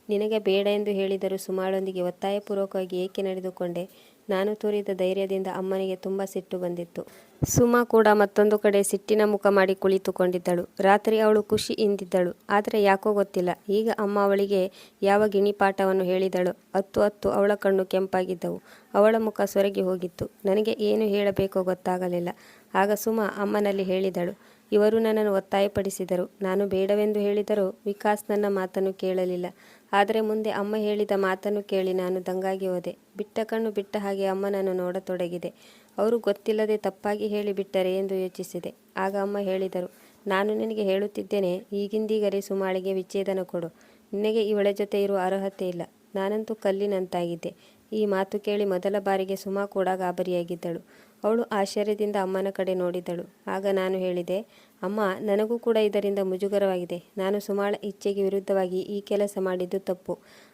ನಿನಗೆ ಬೇಡ ಎಂದು ಹೇಳಿದರೂ ಸುಮಾಳೊಂದಿಗೆ ಒತ್ತಾಯಪೂರ್ವಕವಾಗಿ ಏಕೆ ನಡೆದುಕೊಂಡೆ? ನಾನು ತೋರಿದ ಧೈರ್ಯದಿಂದ ಅಮ್ಮನಿಗೆ ತುಂಬ ಸಿಟ್ಟು ಬಂದಿತ್ತು. ಸುಮಾ ಕೂಡ ಮತ್ತೊಂದು ಕಡೆ ಸಿಟ್ಟಿನ ಮುಖ ಮಾಡಿ ಕುಳಿತುಕೊಂಡಿದ್ದಳು. ರಾತ್ರಿ ಅವಳು ಖುಷಿಯಿಂದಿದ್ದಳು. ಆದರೆ ಯಾಕೋ ಗೊತ್ತಿಲ್ಲ, ಈಗ ಅಮ್ಮ ಅವಳಿಗೆ ಯಾವ ಗಿಣಿಪಾಠವನ್ನು ಹೇಳಿದಳು. ಹತ್ತು ಅವಳ ಕಣ್ಣು ಕೆಂಪಾಗಿದ್ದವು. ಅವಳ ಮುಖ ಸೊರಗಿ ಹೋಗಿತ್ತು. ನನಗೆ ಏನು ಹೇಳಬೇಕೋ ಗೊತ್ತಾಗಲಿಲ್ಲ. ಆಗ ಸುಮಾ ಅಮ್ಮನಲ್ಲಿ ಹೇಳಿದಳು, ಇವರು ನನ್ನನ್ನು ಒತ್ತಾಯಪಡಿಸಿದರು. ನಾನು ಬೇಡವೆಂದು ಹೇಳಿದರೂ ವಿಕಾಸ್ ನನ್ನ ಮಾತನ್ನು ಕೇಳಲಿಲ್ಲ. ಆದರೆ ಮುಂದೆ ಅಮ್ಮ ಹೇಳಿದ ಮಾತನ್ನು ಕೇಳಿ ನಾನು ದಂಗಾಗಿ ಹೋದೆ. ಬಿಟ್ಟ ಕಣ್ಣು ಬಿಟ್ಟ ಹಾಗೆ ಅಮ್ಮನನ್ನು ನೋಡತೊಡಗಿದೆ. ಅವರು ಗೊತ್ತಿಲ್ಲದೆ ತಪ್ಪಾಗಿ ಹೇಳಿಬಿಟ್ಟರೆ ಎಂದು ಯೋಚಿಸಿದೆ. ಆಗ ಅಮ್ಮ ಹೇಳಿದರು, ನಾನು ನಿನಗೆ ಹೇಳುತ್ತಿದ್ದೇನೆ, ಈಗಿಂದೀಗಲೇ ಸುಮಾಳಿಗೆ ವಿಚ್ಛೇದನ ಕೊಡು. ನಿನಗೆ ಇವಳ ಜೊತೆ ಇರುವ ಅರ್ಹತೆ ಇಲ್ಲ. ನಾನಂತೂ ಕಲ್ಲಿನಂತಾಗಿದ್ದೆ. ಈ ಮಾತು ಕೇಳಿ ಮೊದಲ ಬಾರಿಗೆ ಸುಮಾ ಕೂಡ ಗಾಬರಿಯಾಗಿದ್ದಳು. ಅವಳು ಆಶ್ಚರ್ಯದಿಂದ ಅಮ್ಮನ ಕಡೆ ನೋಡಿದಳು. ಆಗ ನಾನು ಹೇಳಿದೆ, ಅಮ್ಮ, ನನಗೂ ಕೂಡ ಇದರಿಂದ ಮುಜುಗರವಾಗಿದೆ. ನಾನು ಸುಮಾಳ ಇಚ್ಛೆಗೆ ವಿರುದ್ಧವಾಗಿ ಈ ಕೆಲಸ ಮಾಡಿದ್ದು ತಪ್ಪು.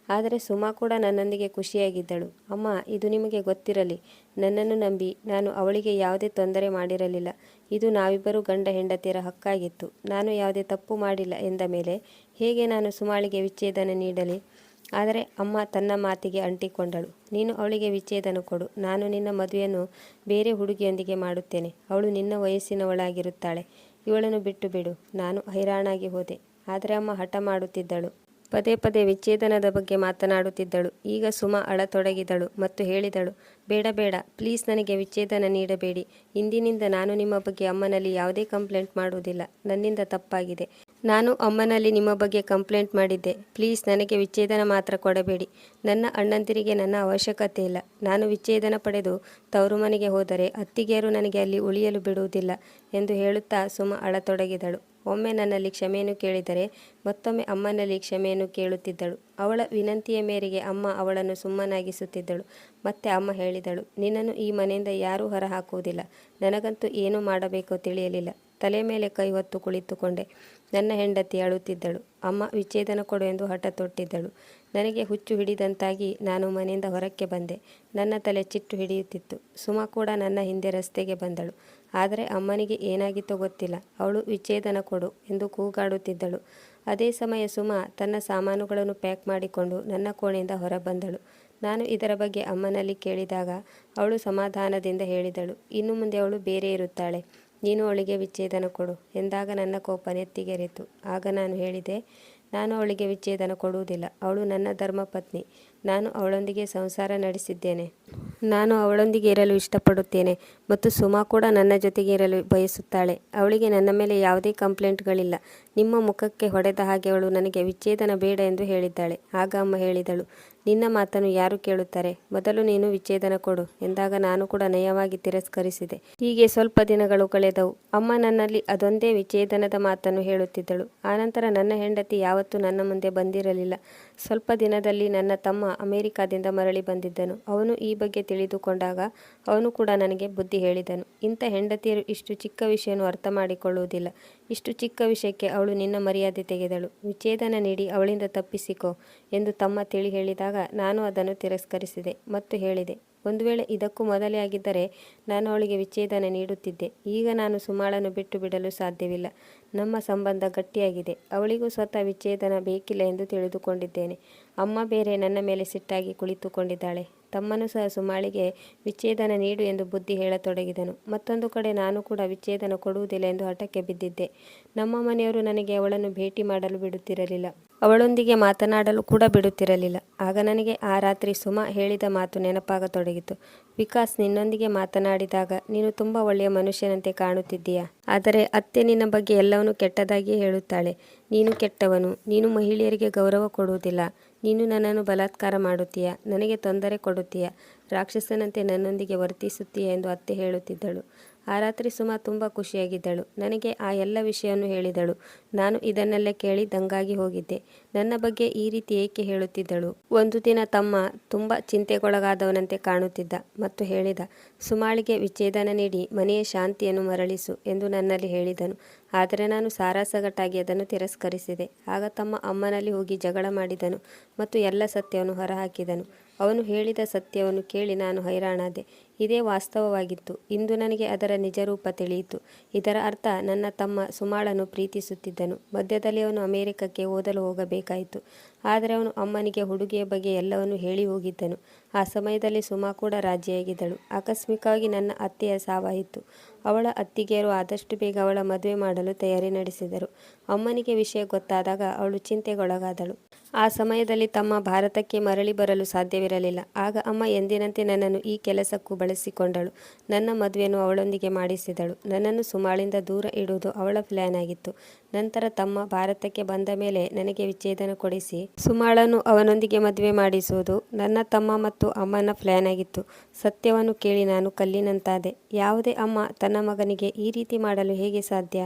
ಆದರೆ ಸುಮಾ ಕೂಡ ನನ್ನೊಂದಿಗೆ ಖುಷಿಯಾಗಿದ್ದಳು. ಅಮ್ಮ, ಇದು ನಿಮಗೆ ಗೊತ್ತಿರಲಿ, ನನ್ನನ್ನು ನಂಬಿ ನಾನು ಅವಳಿಗೆ ಯಾವುದೇ ತೊಂದರೆ ಮಾಡಿರಲಿಲ್ಲ. ಇದು ನಾವಿಬ್ಬರು ಗಂಡ ಹೆಂಡತಿಯರ ಹಕ್ಕಾಗಿತ್ತು. ನಾನು ಯಾವುದೇ ತಪ್ಪು ಮಾಡಿಲ್ಲ ಎಂದ ಮೇಲೆ ಹೇಗೆ ನಾನು ಸುಮಾಳಿಗೆ ವಿಚ್ಛೇದನ ನೀಡಲಿ? ಆದರೆ ಅಮ್ಮ ತನ್ನ ಮಾತಿಗೆ ಅಂಟಿಕೊಂಡಳು. ನೀನು ಅವಳಿಗೆ ವಿಚ್ಛೇದನ ಕೊಡು. ನಾನು ನಿನ್ನ ಮದುವೆಯನ್ನು ಬೇರೆ ಹುಡುಗಿಯೊಂದಿಗೆ ಮಾಡುತ್ತೇನೆ. ಅವಳು ನಿನ್ನ ವಯಸ್ಸಿನವಳಾಗಿರುತ್ತಾಳೆ. ಇವಳನ್ನು ಬಿಟ್ಟು ಬಿಡು. ನಾನು ಹೈರಾಣಾಗಿ ಹೋದೆ. ಆದರೆ ಅಮ್ಮ ಹಠ ಮಾಡುತ್ತಿದ್ದಳು. ಪದೇ ಪದೇ ವಿಚ್ಛೇದನದ ಬಗ್ಗೆ ಮಾತನಾಡುತ್ತಿದ್ದಳು. ಈಗ ಸುಮಾ ಅಳತೊಡಗಿದಳು ಮತ್ತು ಹೇಳಿದಳು, ಬೇಡ ಬೇಡ, ಪ್ಲೀಸ್, ನನಗೆ ವಿಚ್ಛೇದನ ನೀಡಬೇಡಿ. ಇಂದಿನಿಂದ ನಾನು ನಿಮ್ಮ ಬಗ್ಗೆ ಅಮ್ಮನಲ್ಲಿ ಯಾವುದೇ ಕಂಪ್ಲೇಂಟ್ ಮಾಡುವುದಿಲ್ಲ. ನನ್ನಿಂದ ತಪ್ಪಾಗಿದೆ. ನಾನು ಅಮ್ಮನಲ್ಲಿ ನಿಮ್ಮ ಬಗ್ಗೆ ಕಂಪ್ಲೇಂಟ್ ಮಾಡಿದ್ದೆ. ಪ್ಲೀಸ್, ನನಗೆ ವಿಚ್ಛೇದನ ಮಾತ್ರ ಕೊಡಬೇಡಿ. ನನ್ನ ಅಣ್ಣಂದಿರಿಗೆ ನನ್ನ ಅವಶ್ಯಕತೆ ಇಲ್ಲ. ನಾನು ವಿಚ್ಛೇದನ ಪಡೆದು ತವರು ಮನೆಗೆ ಹೋದರೆ ಅತ್ತಿಗೆಯರು ನನಗೆ ಅಲ್ಲಿ ಉಳಿಯಲು ಬಿಡುವುದಿಲ್ಲ ಎಂದು ಹೇಳುತ್ತಾ ಸುಮಾ ಅಳತೊಡಗಿದಳು. ಒಮ್ಮೆ ನನ್ನಲ್ಲಿ ಕ್ಷಮೆಯನ್ನು ಕೇಳಿದರೆ ಮತ್ತೊಮ್ಮೆ ಅಮ್ಮನಲ್ಲಿ ಕ್ಷಮೆಯನ್ನು ಕೇಳುತ್ತಿದ್ದಳು. ಅವಳ ವಿನಂತಿಯ ಮೇರೆಗೆ ಅಮ್ಮ ಅವಳನ್ನು ಸುಮ್ಮನಾಗಿಸುತ್ತಿದ್ದಳು. ಮತ್ತೆ ಅಮ್ಮ ಹೇಳಿದಳು, ನಿನ್ನನ್ನು ಈ ಮನೆಯಿಂದ ಯಾರೂ ಹೊರಹಾಕುವುದಿಲ್ಲ. ನನಗಂತೂ ಏನು ಮಾಡಬೇಕೋ ತಿಳಿಯಲಿಲ್ಲ. ತಲೆ ಮೇಲೆ ಕೈ ಹೊತ್ತು ಕುಳಿತುಕೊಂಡೆ. ನನ್ನ ಹೆಂಡತಿ ಅಳುತ್ತಿದ್ದಳು. ಅಮ್ಮ ವಿಚ್ಛೇದನ ಕೊಡು ಎಂದು ಹಠ ತೊಟ್ಟಿದ್ದಳು. ನನಗೆ ಹುಚ್ಚು ಹಿಡಿದಂತಾಗಿ ನಾನು ಮನೆಯಿಂದ ಹೊರಕ್ಕೆ ಬಂದೆ. ನನ್ನ ತಲೆ ಚಿಟ್ಟು ಹಿಡಿಯುತ್ತಿತ್ತು. ಸುಮಾ ಕೂಡ ನನ್ನ ಹಿಂದೆ ರಸ್ತೆಗೆ ಬಂದಳು. ಆದರೆ ಅಮ್ಮನಿಗೆ ಏನಾಗಿತ್ತೋ ಗೊತ್ತಿಲ್ಲ. ಅವಳು ವಿಚ್ಛೇದನ ಕೊಡು ಎಂದು ಕೂಗಾಡುತ್ತಿದ್ದಳು. ಅದೇ ಸಮಯ ಸುಮಾ ತನ್ನ ಸಾಮಾನುಗಳನ್ನು ಪ್ಯಾಕ್ ಮಾಡಿಕೊಂಡು ನನ್ನ ಕೋಣೆಯಿಂದ ಹೊರಬಂದಳು. ನಾನು ಇದರ ಬಗ್ಗೆ ಅಮ್ಮನಲ್ಲಿ ಕೇಳಿದಾಗ ಅವಳು ಸಮಾಧಾನದಿಂದ ಹೇಳಿದಳು, ಇನ್ನು ಮುಂದೆ ಅವಳು ಬೇರೆ ಇರುತ್ತಾಳೆ, ನೀನು ಅವಳಿಗೆ ವಿಚ್ಛೇದನ ಕೊಡು ಎಂದಾಗ ನನ್ನ ಕೋಪ ನೆತ್ತಿಗೆರೆತು. ಆಗ ನಾನು ಹೇಳಿದೆ, ನಾನು ಅವಳಿಗೆ ವಿಚ್ಛೇದನ ಕೊಡುವುದಿಲ್ಲ. ಅವಳು ನನ್ನ ಧರ್ಮಪತ್ನಿ. ನಾನು ಅವಳೊಂದಿಗೆ ಸಂಸಾರ ನಡೆಸಿದ್ದೇನೆ. ನಾನು ಅವಳೊಂದಿಗೆ ಇರಲು ಇಷ್ಟಪಡುತ್ತೇನೆ ಮತ್ತು ಸುಮಾ ಕೂಡ ನನ್ನ ಜೊತೆಗೆ ಇರಲು ಬಯಸುತ್ತಾಳೆ. ಅವಳಿಗೆ ನನ್ನ ಮೇಲೆ ಯಾವುದೇ ಕಂಪ್ಲೇಂಟ್ಗಳಿಲ್ಲ. ನಿಮ್ಮ ಮುಖಕ್ಕೆ ಹೊಡೆದ ಹಾಗೆ ಅವಳು ನನಗೆ ವಿಚ್ಛೇದನ ಬೇಡ ಎಂದು ಹೇಳಿದ್ದಾಳೆ. ಆಗ ಅಮ್ಮ ಹೇಳಿದಳು, ನಿನ್ನ ಮಾತನ್ನು ಯಾರು ಕೇಳುತ್ತಾರೆ, ಮೊದಲು ನೀನು ವಿಚ್ಛೇದನ ಕೊಡು ಎಂದಾಗ ನಾನು ಕೂಡ ನಯವಾಗಿ ತಿರಸ್ಕರಿಸಿದೆ. ಹೀಗೆ ಸ್ವಲ್ಪ ದಿನಗಳು ಕಳೆದವು. ಅಮ್ಮ ನನ್ನಲ್ಲಿ ಅದೊಂದೇ ವಿಚ್ಛೇದನದ ಮಾತನ್ನು ಹೇಳುತ್ತಿದ್ದಳು. ಆನಂತರ ನನ್ನ ಹೆಂಡತಿ ಯಾವತ್ತೂ ನನ್ನ ಮುಂದೆ ಬಂದಿರಲಿಲ್ಲ. ಸ್ವಲ್ಪ ದಿನದಲ್ಲಿ ನನ್ನ ತಮ್ಮ ಅಮೆರಿಕಾದಿಂದ ಮರಳಿ ಬಂದಿದ್ದನು. ಅವನು ಈ ಬಗ್ಗೆ ತಿಳಿದುಕೊಂಡಾಗ ಅವನು ಕೂಡ ನನಗೆ ಬುದ್ಧಿ ಹೇಳಿದನು. ಇಂಥ ಹೆಂಡತಿಯರು ಇಷ್ಟು ಚಿಕ್ಕ ವಿಷಯವನ್ನು ಅರ್ಥ ಮಾಡಿಕೊಳ್ಳುವುದಿಲ್ಲ. ಇಷ್ಟು ಚಿಕ್ಕ ವಿಷಯಕ್ಕೆ ಅವಳು ನಿನ್ನ ಮರ್ಯಾದೆ ತೆಗೆದಳು. ವಿಚ್ಛೇದನ ನೀಡಿ ಅವಳಿಂದ ತಪ್ಪಿಸಿಕೋ ಎಂದು ತಮ್ಮ ತಿಳಿ ಹೇಳಿದಾಗ ನಾನು ಅದನ್ನು ತಿರಸ್ಕರಿಸಿದೆ ಮತ್ತು ಹೇಳಿದೆ, ಒಂದು ವೇಳೆ ಇದಕ್ಕೂ ಮೊದಲೇ ಆಗಿದ್ದರೆ ನಾನು ಅವಳಿಗೆ ವಿಚ್ಛೇದನ ನೀಡುತ್ತಿದ್ದೆ. ಈಗ ನಾನು ಸುಮಾಳನ್ನು ಬಿಟ್ಟು ಬಿಡಲು ಸಾಧ್ಯವಿಲ್ಲ. ನಮ್ಮ ಸಂಬಂಧ ಗಟ್ಟಿಯಾಗಿದೆ. ಅವಳಿಗೂ ಸ್ವತಃ ವಿಚ್ಛೇದನ ಬೇಕಿಲ್ಲ ಎಂದು ತಿಳಿದುಕೊಂಡಿದ್ದೇನೆ. ಅಮ್ಮ ಬೇರೆ ನನ್ನ ಮೇಲೆ ಸಿಟ್ಟಾಗಿ ಕುಳಿತುಕೊಂಡಿದ್ದಾಳೆ. ತಮ್ಮನು ಸಹ ಸುಮಾಳಿಗೆ ವಿಚ್ಛೇದನ ನೀಡು ಎಂದು ಬುದ್ಧಿ ಹೇಳತೊಡಗಿದನು. ಮತ್ತೊಂದು ಕಡೆ ನಾನು ಕೂಡ ವಿಚ್ಛೇದನ ಕೊಡುವುದಿಲ್ಲ ಎಂದು ಹಠಕ್ಕೆ ಬಿದ್ದಿದ್ದೆ. ನಮ್ಮ ಮನೆಯವರು ನನಗೆ ಅವಳನ್ನು ಭೇಟಿ ಮಾಡಲು ಬಿಡುತ್ತಿರಲಿಲ್ಲ. ಅವಳೊಂದಿಗೆ ಮಾತನಾಡಲು ಕೂಡ ಬಿಡುತ್ತಿರಲಿಲ್ಲ. ಆಗ ನನಗೆ ಆ ರಾತ್ರಿ ಸುಮಾ ಹೇಳಿದ ಮಾತು ನೆನಪಾಗತೊಡಗಿತು. ವಿಕಾಸ್, ನಿನ್ನೊಂದಿಗೆ ಮಾತನಾಡಿದಾಗ ನೀನು ತುಂಬ ಒಳ್ಳೆಯ ಮನುಷ್ಯನಂತೆ ಕಾಣುತ್ತಿದ್ದೀಯಾ. ಆದರೆ ಅತ್ತೆ ನಿನ್ನ ಬಗ್ಗೆ ಎಲ್ಲವನ್ನೂ ಕೆಟ್ಟದಾಗಿಯೇ ಹೇಳುತ್ತಾಳೆ. ನೀನು ಕೆಟ್ಟವನು, ನೀನು ಮಹಿಳೆಯರಿಗೆ ಗೌರವ ಕೊಡುವುದಿಲ್ಲ, ನೀನು ನನ್ನನ್ನು ಬಲಾತ್ಕಾರ ಮಾಡುತ್ತೀಯ, ನನಗೆ ತೊಂದರೆ ಕೊಡುತ್ತೀಯ, ರಾಕ್ಷಸನಂತೆ ನನ್ನೊಂದಿಗೆ ವರ್ತಿಸುತ್ತೀಯ ಎಂದು ಅತ್ತೆ ಹೇಳುತ್ತಿದ್ದಳು. ಆ ರಾತ್ರಿ ಸುಮಾ ತುಂಬ ಖುಷಿಯಾಗಿದ್ದಳು. ನನಗೆ ಆ ಎಲ್ಲ ವಿಷಯವನ್ನು ಹೇಳಿದಳು. ನಾನು ಇದನ್ನೆಲ್ಲ ಕೇಳಿ ದಂಗಾಗಿ ಹೋಗಿದ್ದೆ. ನನ್ನ ಬಗ್ಗೆ ಈ ರೀತಿ ಏಕೆ ಹೇಳುತ್ತಿದ್ದಳು. ಒಂದು ದಿನ ತಮ್ಮ ತುಂಬ ಚಿಂತೆಗೊಳಗಾದವನಂತೆ ಕಾಣುತ್ತಿದ್ದ ಮತ್ತು ಹೇಳಿದ, ಸುಮಾಳಿಗೆ ವಿಚ್ಛೇದನ ನೀಡಿ ಮನೆಯ ಶಾಂತಿಯನ್ನು ಮರಳಿಸು ಎಂದು ನನ್ನಲ್ಲಿ ಹೇಳಿದನು. ಆದರೆ ನಾನು ಸಾರಾಸಗಟಾಗಿ ಅದನ್ನು ತಿರಸ್ಕರಿಸಿದೆ. ಆಗ ತಮ್ಮ ಅಮ್ಮನಲ್ಲಿ ಹೋಗಿ ಜಗಳ ಮಾಡಿದನು ಮತ್ತು ಎಲ್ಲ ಸತ್ಯವನ್ನು ಹೊರಹಾಕಿದನು. ಅವನು ಹೇಳಿದ ಸತ್ಯವನ್ನು ಕೇಳಿ ನಾನು ಹೈರಾಣಾದೆ. ಇದೇ ವಾಸ್ತವವಾಗಿತ್ತು. ಇಂದು ನನಗೆ ಅದರ ನಿಜರೂಪ ತಿಳಿಯಿತು. ಇದರ ಅರ್ಥ ನನ್ನ ತಮ್ಮ ಸುಮಾಳನ್ನು ಪ್ರೀತಿಸುತ್ತಿದ್ದನು. ಮಧ್ಯದಲ್ಲಿ ಅವನು ಅಮೆರಿಕಕ್ಕೆ ಓದಲು ಹೋಗಬೇಕಾಯಿತು. ಆದರೆ ಅವನು ಅಮ್ಮನಿಗೆ ಹುಡುಗಿಯ ಬಗ್ಗೆ ಎಲ್ಲವನ್ನೂ ಹೇಳಿ ಹೋಗಿದ್ದನು. ಆ ಸಮಯದಲ್ಲಿ ಸುಮಾ ಕೂಡ ರಾಜಿಯಾಗಿದ್ದಳು. ಆಕಸ್ಮಿಕವಾಗಿ ನನ್ನ ಅತ್ತೆಯ ಸಾವಾಯಿತು. ಅವಳ ಅತ್ತಿಗೆಯರು ಆದಷ್ಟು ಬೇಗ ಅವಳ ಮದುವೆ ಮಾಡಲು ತಯಾರಿ ನಡೆಸಿದರು. ಅಮ್ಮನಿಗೆ ವಿಷಯ ಗೊತ್ತಾದಾಗ ಅವಳು ಚಿಂತೆಗೊಳಗಾದಳು. ಆ ಸಮಯದಲ್ಲಿ ತಮ್ಮ ಭಾರತಕ್ಕೆ ಮರಳಿ ಬರಲು ಸಾಧ್ಯವಿರಲಿಲ್ಲ. ಆಗ ಅಮ್ಮ ಎಂದಿನಂತೆ ನನ್ನನ್ನು ಈ ಕೆಲಸಕ್ಕೂ ಬಳಸಿಕೊಂಡಳು. ನನ್ನ ಮದುವೆಯನ್ನು ಅವಳೊಂದಿಗೆ ಮಾಡಿಸಿದಳು. ನನ್ನನ್ನು ಸುಮಾಳಿಂದ ದೂರ ಇಡುವುದು ಅವಳ ಪ್ಲ್ಯಾನ್ ಆಗಿತ್ತು. ನಂತರ ತಮ್ಮ ಭಾರತಕ್ಕೆ ಬಂದ ಮೇಲೆ ನನಗೆ ವಿಚ್ಛೇದನ ಕೊಡಿಸಿ ಸುಮಾಳನ್ನು ಅವನೊಂದಿಗೆ ಮದುವೆ ಮಾಡಿಸುವುದು ನನ್ನ ತಮ್ಮ ಮತ್ತು ಅಮ್ಮನ ಪ್ಲ್ಯಾನ್ ಆಗಿತ್ತು. ಸತ್ಯವನ್ನು ಕೇಳಿ ನಾನು ಕಲ್ಲಿನಂತಾದೆ. ಯಾವುದೇ ಅಮ್ಮ ತನ್ನ ಮಗನಿಗೆ ಈ ರೀತಿ ಮಾಡಲು ಹೇಗೆ ಸಾಧ್ಯ.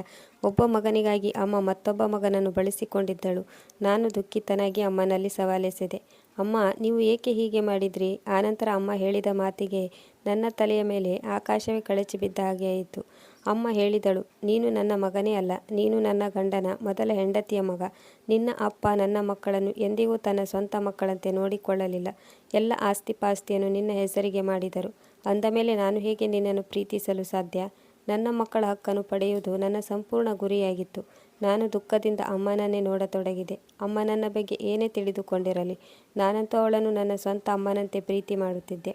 ಒಬ್ಬ ಮಗನಿಗಾಗಿ ಅಮ್ಮ ಮತ್ತೊಬ್ಬ ಮಗನನ್ನು ಬಳಸಿಕೊಂಡಿದ್ದಳು. ನಾನು ದುಃಖಿತನಾಗಿ ಅಮ್ಮನಲ್ಲಿ ಸವಾಲೆಸೆದೆ. ಅಮ್ಮ, ನೀವು ಏಕೆ ಹೀಗೆ ಮಾಡಿದ್ರಿ. ಆನಂತರ ಅಮ್ಮ ಹೇಳಿದ ಮಾತಿಗೆ ನನ್ನ ತಲೆಯ ಮೇಲೆ ಆಕಾಶವೇ ಕಳಚಿ ಬಿದ್ದ ಹಾಗೆ ಆಯಿತು. ಅಮ್ಮ ಹೇಳಿದಳು, ನೀನು ನನ್ನ ಮಗನೇ ಅಲ್ಲ, ನೀನು ನನ್ನ ಗಂಡನ ಮೊದಲ ಹೆಂಡತಿಯ ಮಗ. ನಿನ್ನ ಅಪ್ಪ ನನ್ನ ಮಕ್ಕಳನ್ನು ಎಂದಿಗೂ ತನ್ನ ಸ್ವಂತ ಮಕ್ಕಳಂತೆ ನೋಡಿಕೊಳ್ಳಲಿಲ್ಲ. ಎಲ್ಲ ಆಸ್ತಿಪಾಸ್ತಿಯನ್ನು ನಿನ್ನ ಹೆಸರಿಗೆ ಮಾಡಿದರು. ಅಂದ ಮೇಲೆ ನಾನು ಹೇಗೆ ನಿನ್ನನ್ನು ಪ್ರೀತಿಸಲು ಸಾಧ್ಯ. ನನ್ನ ಮಕ್ಕಳ ಹಕ್ಕನ್ನು ಪಡೆಯುವುದು ನನ್ನ ಸಂಪೂರ್ಣ ಗುರಿಯಾಗಿತ್ತು. ನಾನು ದುಃಖದಿಂದ ಅಮ್ಮನನ್ನೇ ನೋಡತೊಡಗಿದೆ. ಅಮ್ಮ ನನ್ನ ಬಗ್ಗೆ ಏನೇ ತಿಳಿದುಕೊಂಡಿರಲಿ, ನಾನಂತೂ ಅವಳನ್ನು ನನ್ನ ಸ್ವಂತ ಅಮ್ಮನಂತೆ ಪ್ರೀತಿ ಮಾಡುತ್ತಿದ್ದೆ.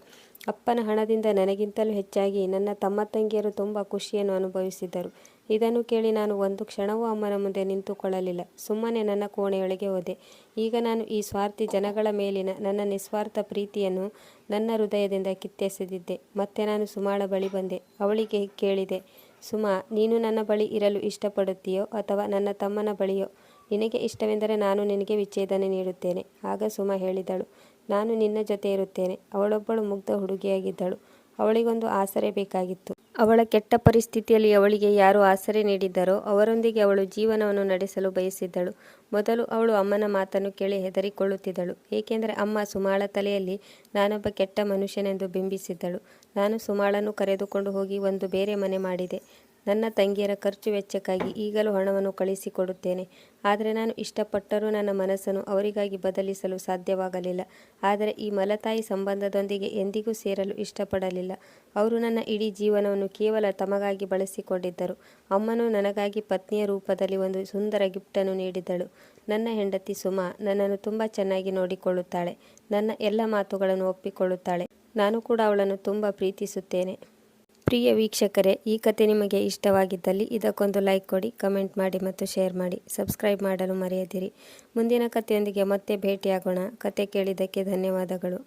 ಅಪ್ಪನ ಹಣದಿಂದ ನನಗಿಂತಲೂ ಹೆಚ್ಚಾಗಿ ನನ್ನ ತಮ್ಮ ತಂಗಿಯರು ತುಂಬ ಖುಷಿಯನ್ನು ಅನುಭವಿಸಿದ್ದರು. ಇದನ್ನು ಕೇಳಿ ನಾನು ಒಂದು ಕ್ಷಣವೂ ಅಮ್ಮನ ಮುಂದೆ ನಿಂತುಕೊಳ್ಳಲಿಲ್ಲ. ಸುಮ್ಮನೆ ನನ್ನ ಕೋಣೆಯೊಳಗೆ ಹೋದೆ. ಈಗ ನಾನು ಈ ಸ್ವಾರ್ಥಿ ಜನಗಳ ಮೇಲಿನ ನನ್ನ ನಿಸ್ವಾರ್ಥ ಪ್ರೀತಿಯನ್ನು ನನ್ನ ಹೃದಯದಿಂದ ಕಿತ್ತೆಸೆದಿದ್ದೆ. ಮತ್ತೆ ನಾನು ಸುಮಾಳ ಬಳಿ ಬಂದೆ. ಅವಳಿಗೆ ಕೇಳಿದೆ, ಸುಮಾ, ನೀನು ನನ್ನ ಬಳಿ ಇರಲು ಇಷ್ಟಪಡುತ್ತೀಯೋ ಅಥವಾ ನನ್ನ ತಮ್ಮನ ಬಳಿಯೋ. ನಿನಗೆ ಇಷ್ಟವೆಂದರೆ ನಾನು ನಿನಗೆ ವಿಚ್ಛೇದನ ನೀಡುತ್ತೇನೆ. ಆಗ ಸುಮಾ ಹೇಳಿದಳು, ನಾನು ನಿನ್ನ ಜೊತೆ ಇರುತ್ತೇನೆ. ಅವಳೊಬ್ಬಳು ಮುಗ್ಧ ಹುಡುಗಿಯಾಗಿದ್ದಳು. ಅವಳಿಗೊಂದು ಆಸರೆ ಬೇಕಾಗಿತ್ತು. ಅವಳ ಕೆಟ್ಟ ಪರಿಸ್ಥಿತಿಯಲ್ಲಿ ಅವಳಿಗೆ ಯಾರು ಆಸರೆ ನೀಡಿದ್ದರೋ ಅವರೊಂದಿಗೆ ಅವಳು ಜೀವನವನ್ನು ನಡೆಸಲು ಬಯಸಿದ್ದಳು. ಮೊದಲು ಅವಳು ಅಮ್ಮನ ಮಾತನ್ನು ಕೇಳಿ ಹೆದರಿಕೊಳ್ಳುತ್ತಿದ್ದಳು. ಏಕೆಂದರೆ ಅಮ್ಮ ಸುಮಾಳ ತಲೆಯಲ್ಲಿ ನಾನೊಬ್ಬ ಕೆಟ್ಟ ಮನುಷ್ಯನೆಂದು ಬಿಂಬಿಸಿದ್ದಳು. ನಾನು ಸುಮಾಳನ್ನು ಕರೆದುಕೊಂಡು ಹೋಗಿ ಒಂದು ಬೇರೆ ಮನೆ ಮಾಡಿದೆ. ನನ್ನ ತಂಗಿಯರ ಖರ್ಚು ವೆಚ್ಚಕ್ಕಾಗಿ ಈಗಲೂ ಹಣವನ್ನು ಕಳಿಸಿಕೊಡುತ್ತೇನೆ. ಆದರೆ ನಾನು ಇಷ್ಟಪಟ್ಟರೂ ನನ್ನ ಮನಸ್ಸನ್ನು ಅವರಿಗಾಗಿ ಬದಲಿಸಲು ಸಾಧ್ಯವಾಗಲಿಲ್ಲ. ಆದರೆ ಈ ಮಲತಾಯಿ ಸಂಬಂಧದೊಂದಿಗೆ ಎಂದಿಗೂ ಸೇರಲು ಇಷ್ಟಪಡಲಿಲ್ಲ. ಅವರು ನನ್ನ ಇಡೀ ಜೀವನವನ್ನು ಕೇವಲ ತಮಗಾಗಿ ಬಳಸಿಕೊಂಡಿದ್ದರು. ಅಮ್ಮನು ನನಗಾಗಿ ಪತ್ನಿಯ ರೂಪದಲ್ಲಿ ಒಂದು ಸುಂದರ ಗಿಫ್ಟನ್ನು ನೀಡಿದಳು. ನನ್ನ ಹೆಂಡತಿ ಸುಮಾ ನನ್ನನ್ನು ತುಂಬ ಚೆನ್ನಾಗಿ ನೋಡಿಕೊಳ್ಳುತ್ತಾಳೆ. ನನ್ನ ಎಲ್ಲ ಮಾತುಗಳನ್ನು ಒಪ್ಪಿಕೊಳ್ಳುತ್ತಾಳೆ. ನಾನು ಕೂಡ ಅವಳನ್ನು ತುಂಬ ಪ್ರೀತಿಸುತ್ತೇನೆ. ಪ್ರಿಯ ವೀಕ್ಷಕರೇ, ಈ ಕತೆ ನಿಮಗೆ ಇಷ್ಟವಾಗಿದ್ದಲ್ಲಿ ಇದಕ್ಕೊಂದು ಲೈಕ್ ಕೊಡಿ, ಕಮೆಂಟ್ ಮಾಡಿ ಮತ್ತು ಶೇರ್ ಮಾಡಿ. ಸಬ್ಸ್ಕ್ರೈಬ್ ಮಾಡಲು ಮರೆಯದಿರಿ. ಮುಂದಿನ ಕಥೆಯೊಂದಿಗೆ ಮತ್ತೆ ಭೇಟಿಯಾಗೋಣ. ಕತೆ ಕೇಳಿದ್ದಕ್ಕೆ ಧನ್ಯವಾದಗಳು.